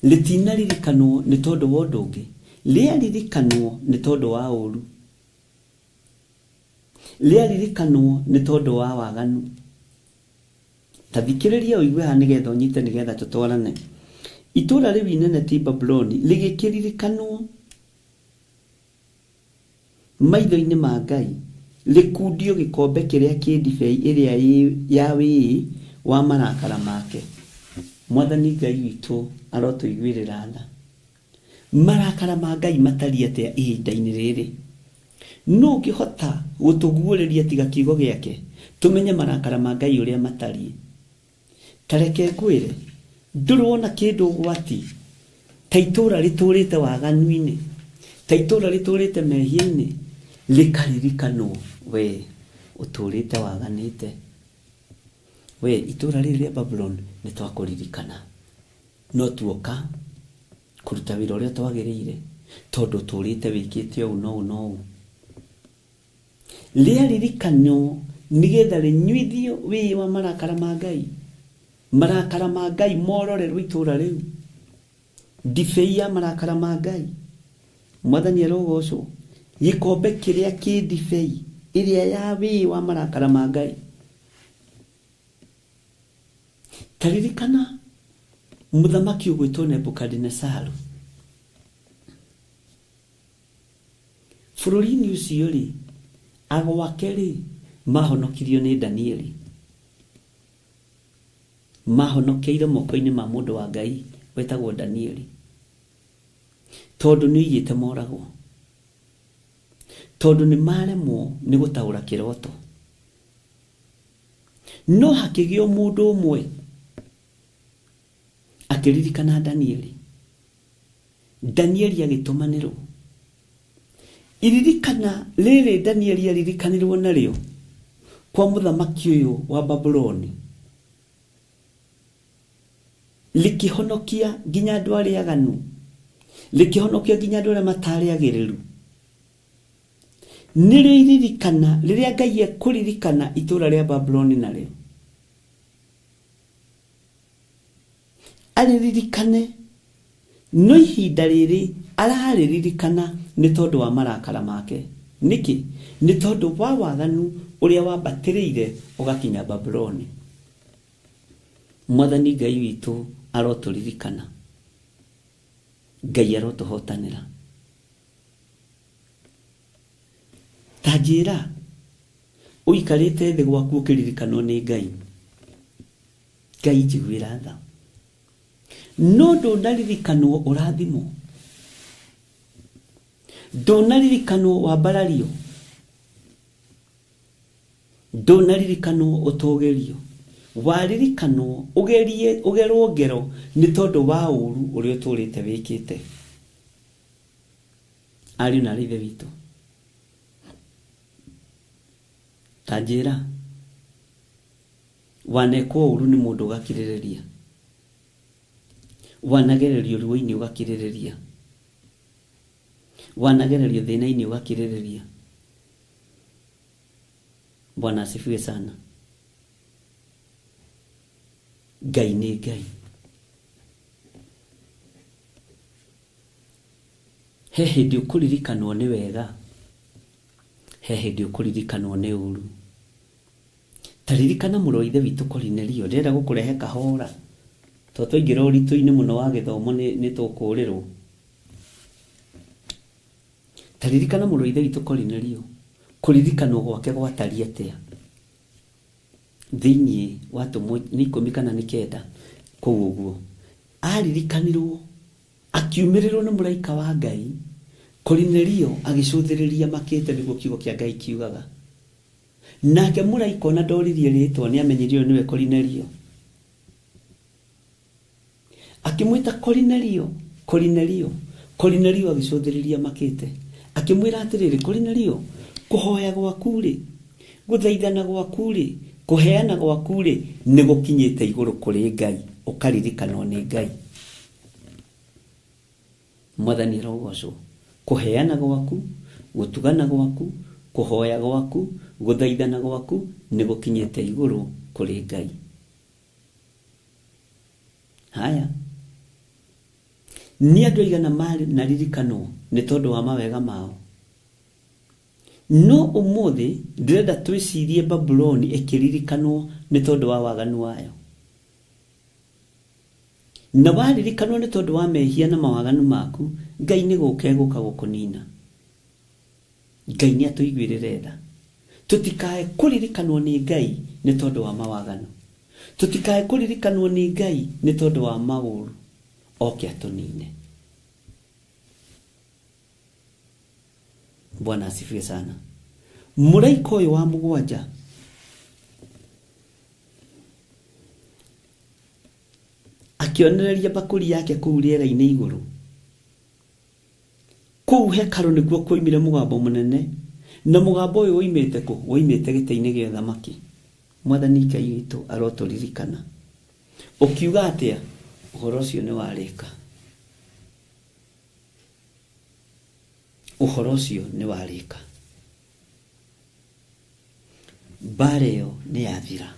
Rĩtinaririkanwo nĩ tondũ wa ũndũ ũngĩ, rĩaririkanwo nĩ tondũ wa ũũru. Rĩaririkanwo nĩ tondũ wa waganu. Ta thikĩrĩria ũigue haha nĩgetha ũnyite nĩgetha tũtwarane. Itũũra rĩu inene ti Babuloni rĩgĩkĩririkanwo maitho-inĩ ma Ngai, rĩkundio gĩkombe kĩrĩa kĩ ndibei ĩrĩa ya wĩĩ wa marakara make. Mwathani Ngai witũ arotũiguĩrĩra tha. Marakara ma Ngai matariĩ atĩa ihinda-inĩ rĩrĩ? No ũngĩhota gũtũguũrĩria tiga kiugo gĩake tũmenye marakara ma Ngai ũrĩa matariĩ. Ta reke ngwĩre, ndũrĩ wona kĩndũ ũgwati ta itũũra rĩtũũrĩte waganu-inĩ, ta itũũra rĩtũũrĩte mehia-inĩ, rĩkaririkanwo we ũtũũrĩte waganĩte. We itũũra rĩrĩ rĩa Babuloni nĩ twakũririkana, no tuoka kũruta wĩra ũrĩa twagĩrĩire tondũ ũtũũrĩte wĩkĩte ũũ no ũũ no ũũ. Rĩaririkanwo nĩgetha rĩnyuithio wĩĩ wa marakara ma Ngai. Marakara ma Ngai mororerwo itũũra rĩu, ndibei ya marakara ma Ngai. Mwathani arogocwo. Gĩkombe kĩrĩa kĩ ndibei ĩrĩa ya wĩĩ wa marakara ma Ngai. Taririkana mũthamaki ũgwĩtwo Nebukadinezaru. Bũrũri-inĩ ũcio rĩ, agwake rĩ, mahonokirio nĩ Danieli. Mahonokeire moko-inĩ ma mũndũ wa Ngai wetagwo Danieli, tondũ nĩ oigĩte moragwo, tondũ nĩ maremwo nĩ gũtaũra kĩroto. No hakĩgĩa mũndũ ũmwe akĩririkana Danieli. Danieli agĩtũmanĩrwo. Iririkana rĩrĩ Danieli aririkanĩrwo narĩo kwa mũthamaki ũyũ wa Babuloni, rĩkĩhonokia nginya andũ arĩa aganu, rĩkĩhonokia nginya andũ arĩa matarĩ agĩrĩru. Nĩrĩo iririkana rĩrĩa Ngai ekũririkana itũũra rĩa Babuloni narĩo. Arĩririkane, no ihinda rĩrĩ ararĩririkana nĩ tondũ wa marakara make. Nĩkĩ? Nĩ tondũ wa waganu ũrĩa wambatĩrĩire ũgakinya Babuloni. Mwathani Ngai witũ arotũririkana. Ngai arotũhotanĩra. Ta njĩra ũikarĩte thĩ gwaku ũkĩririkanwo nĩ Ngai. Ngai njiguĩra tha. No ndũnaririkanwo ũrathimwo. Ndũnaririkanwo wambarario. Ndũnaririkanwo ũtũgĩrio. Waririkanwo ũgerwo ngero nĩ tondũ wa ũũru ũrĩa ũtũũrĩte wĩkĩte. Ariũ na aarĩ a Ithe witũ, ta njĩra wanekwo ũũru nĩ mũndũ ũgakirĩrĩria. wanagererio ruo-inĩ ũgakirĩrĩria, wanagererio thĩna-inĩ ũgakirĩrĩria. Bwana asifiwe sana. Ngai nĩ Ngai. He hĩndĩ ũkũririkanwo nĩ wega, he hĩndĩ ũkũririkanwo nĩ ũru. Taririkana mũrũ wa ithe witũ Kornelio, ndĩrenda gũkũrehe kahora, tondũ twaingĩra ũritũ-inĩ mũno wa gĩthomo nĩ tũkũũrĩrwo. Taririkana mũrũ wa ithe witũ Kornelio, kũririkanwo gwake gwatariĩ atĩa thĩinĩ wa Atũmwo nĩ 10 kana nĩ 9 kũu ũguo. Aririkanirwo akiumĩrĩrwo nĩ mũraika wa Ngai, Kornelio agĩcũthĩrĩria makĩte, nĩguo kiugo kĩa Ngai kiugaga. Nake mũraika ona ndoririe rĩtwa, nĩ amenyirio nĩwe Kornelio. Akĩmwĩta Kornelio, Kornelio, Kornelio agĩcũthĩrĩria makĩte. Akĩmwĩra atĩrĩrĩ, Kornelio, kũhoya gwaku rĩ, gũthaithana gwaku rĩ, kũheana gwaku rĩ, nĩ gũkinyĩte igũrũ kũrĩ Ngai, ũkaririkanwo nĩ Ngai. Mwathani arogocwo. Kũheana gwaku, gũtugana gwaku, kũhoya gwaku, gũthaithana gwaku nĩ gũkinyĩte igũrũ kũrĩ Ngai. Haya, nĩ andũ aigana marĩ na ririkanwo nĩ tondũ wa mawega mao. No ũmũthĩ ndĩrenda twĩcirie Babuloni ĩkĩririkanwo nĩ tondũ wa waganu wayo. Na waririkanwo nĩ tondũ wa mehia na mawaganu maku, Ngai nĩ gũka egũka gũkũnina. Ngai nĩ atũiguĩrĩre tha. Tũtikae kũririkanwo nĩ Ngai nĩ tondũ wa mawaganu. Tũtikae kũririkanwo nĩ Ngai nĩ tondũ wa maũru, oke atũnine. Bwana asifiwe sana. Mũraika ũyũ wa 7 akĩonereria bakũri yake kũu rĩera-inĩ igũrũ. Kũu hekarũ nĩguo kwoimire mũgambo mũnene, na mũgambo ũyũ woimĩte kũ? Woimĩte gĩtĩ-inĩ gĩa ũthamaki. Mwathani Ngai witũ arotũririkana. Ũkiuga atĩa? Ũhoro ũcio nĩ warĩka. Ũhoro ũcio nĩ warĩka. Mbara ĩyo nĩ yathira.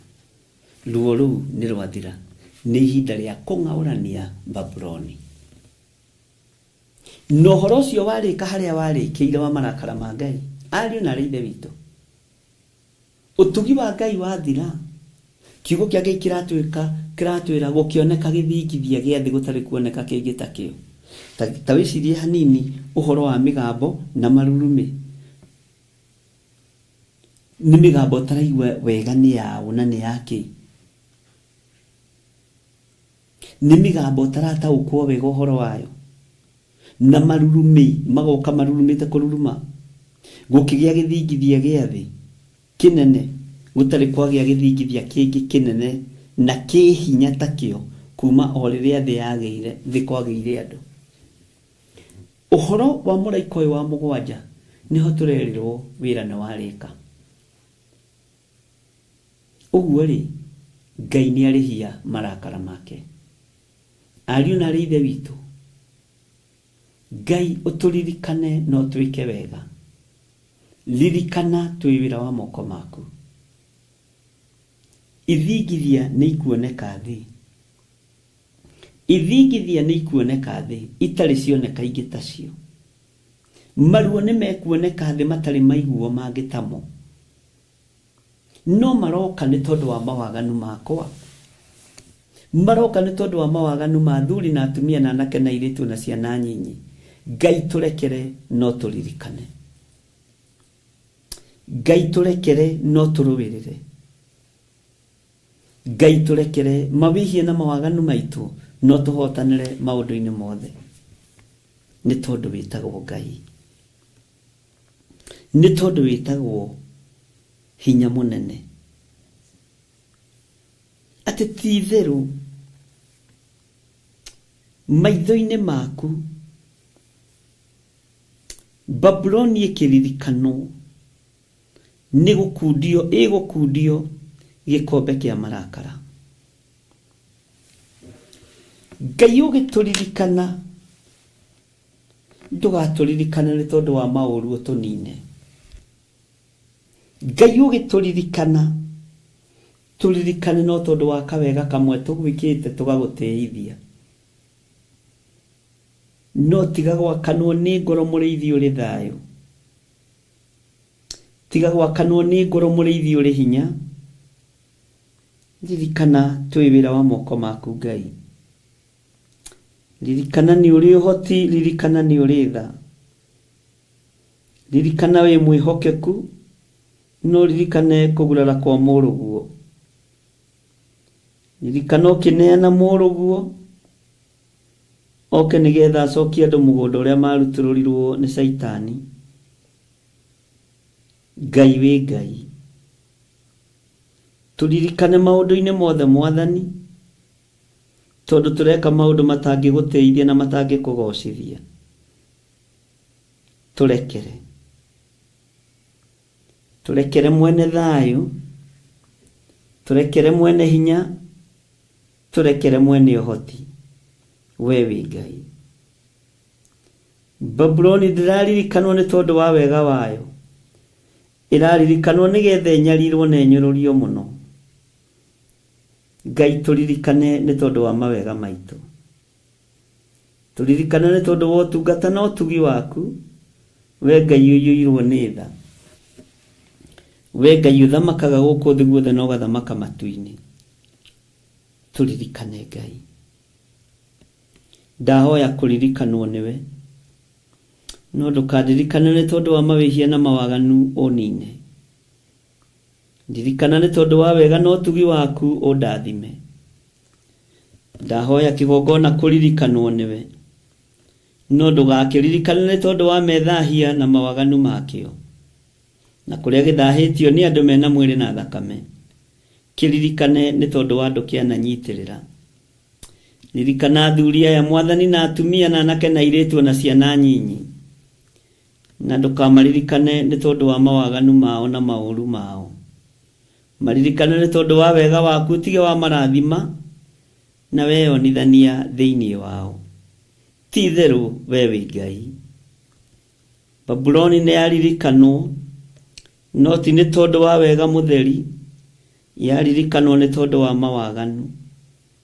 Ruo rũu nĩ rwathira. Nĩ ihinda rĩa kũng'aũrania Babuloni. Na ũhoro ũcio warĩka harĩa warĩkĩire wa marakara ma Ngai. Ariũ na aarĩ a Ithe witũ, ũtugi wa Ngai wathira, kiugo kĩa Ngai kĩratwĩra gũkĩoneka gĩthingithia gĩa thĩ gũtarĩ kuoneka kĩngĩ takĩo. Ta wĩcirie hanini ũhoro wa mĩgambo na marurumĩ. Nĩ mĩgambo ũtaraigua wega nĩ yaũ na nĩ yakĩ. Nĩ mĩgambo ũtarataũkwo wega ũhoro wayo. Na marurumĩ magoka marurumĩte kũruruma. Gũkĩgĩa gĩthingithia gĩa thĩ kĩnene gũtarĩ kwagĩa gĩthingithia kĩngĩ kĩnene na kĩhinya takĩo kuma o rĩrĩa thĩ yagĩire, thĩ kwagĩire andũ. Ũhoro wa mũraika ũyũ wa 7 nĩho tũrerirwo wĩra nĩ warĩka. Ũguo rĩ, Ngai nĩ arĩhia marakara make. Ariũ na aarĩ a Ithe witũ, Ngai ũtũririkane no twĩke wega. Ririkana twĩ wĩra wa moko maku. Ithingithia nĩ ikuoneka thĩ. Ithingithia nĩ ikuoneka thĩ itarĩ cioneka ingĩ tacio. Maruo nĩ mekuoneka thĩ matarĩ maiguo mangĩtamo. No maroka nĩ tondũ wa mawaganu makwa. Maroka nĩ tondũ wa mawaganu ma athuri na atumia na anake na airĩtu na ciana nyinyi. Ngai tũrekere no tũririkane. Ngai tũrekere no tũrũĩrĩre. Ngai tũrekere mawĩhie na mawaganu maitũ no tũhotanĩre maũndũ-inĩ mothe. Nĩ tondũ wĩtagwo Ngai. Nĩ tondũ wĩtagwo hinya mũnene. Atĩ ti itherũ maitho-inĩ maku Babuloni ĩkĩririkanwo nĩ gũkundio gĩkombe kĩa marakara. Ngai ũgĩtũririkana ndũgatũririkane nĩ tondũ wa maũru ũtũnine. Ngai ũgĩtũririkana tũririkane no tondũ wa kawega kamwe tũgwĩkĩte tũgagũteithia. No tiga gwakanwo nĩ ngoro mũrĩithi ũrĩ thayũ, tiga gwakanwo nĩ ngoro mũrĩithi ũrĩ hinya. Ririkana twĩ wĩra wa moko maku Ngai. Ririkana nĩ ũrĩ ũhoti, ririkana nĩ ũrĩ tha, ririkana wĩ mwĩhokeku, no ririkane kũgurara kwa mũrũguo. Ririkana ũkĩneana mũrũguo oke nĩgetha acokie andũ mũgũnda ũrĩa marutũrũrirwo nĩ Saitani. Ngai wĩ Ngai. Tũririkane maũndũ-inĩ mothe Mwathani, tondũ tũreka maũndũ matangĩgũteithia na matangĩkũgocithia. Tũrekere. Tũrekere mwene thayũ, tũrekere mwene hinya, tũrekere mwene ũhoti. We wĩ Ngai. Babuloni ndĩraririkanwo nĩ tondũ wa wega wayo, ĩraririkanwo nĩgetha ĩnyarirwo na ĩnyũrũrio mũno. Ngai tũririkane nĩ tondũ wa mawega maitũ, tũririkane nĩ tondũ wa ũtungata na ũtugi waku. We Ngai ũiyũirwo nĩ tha, we Ngai ũthamakaga gũkũ thĩ guothe na ũgathamaka matu-inĩ. Tũririkane Ngai. Ndahoya kũririkanwo nĩwe, no ndũkandirikane nĩ tondũ wa mawĩhia na mawaganu ũnine. Ndirikana nĩ tondũ wa wega na ũtugi waku ũndathime. Ndahoya kĩgongona kũririkanwo nĩwe, no ndũgakĩririkane nĩ tondũ wa methahia na mawaganu makĩo, na kũrĩa gĩthahĩtio nĩ andũ mena mwĩrĩ na thakame. Kĩririkane nĩ tondũ wa andũ kĩananyitĩrĩra. Ririkana athuri aya Mwathani na atumia na anake na airĩtu na ciana nyinyi, na ndũkamaririkane nĩ tondũ wa mawaganu mao na maũru mao. Maririkane nĩ tondũ wa wega waku, utige wa marathima na weyonithania thĩinĩ wao. Ti itherũ we wĩ Ngai. Babuloni nĩ yaririkanwo, no ti nĩ tondũ wa wega mũtheri, yaririkanwo nĩ tondũ wa mawaganu.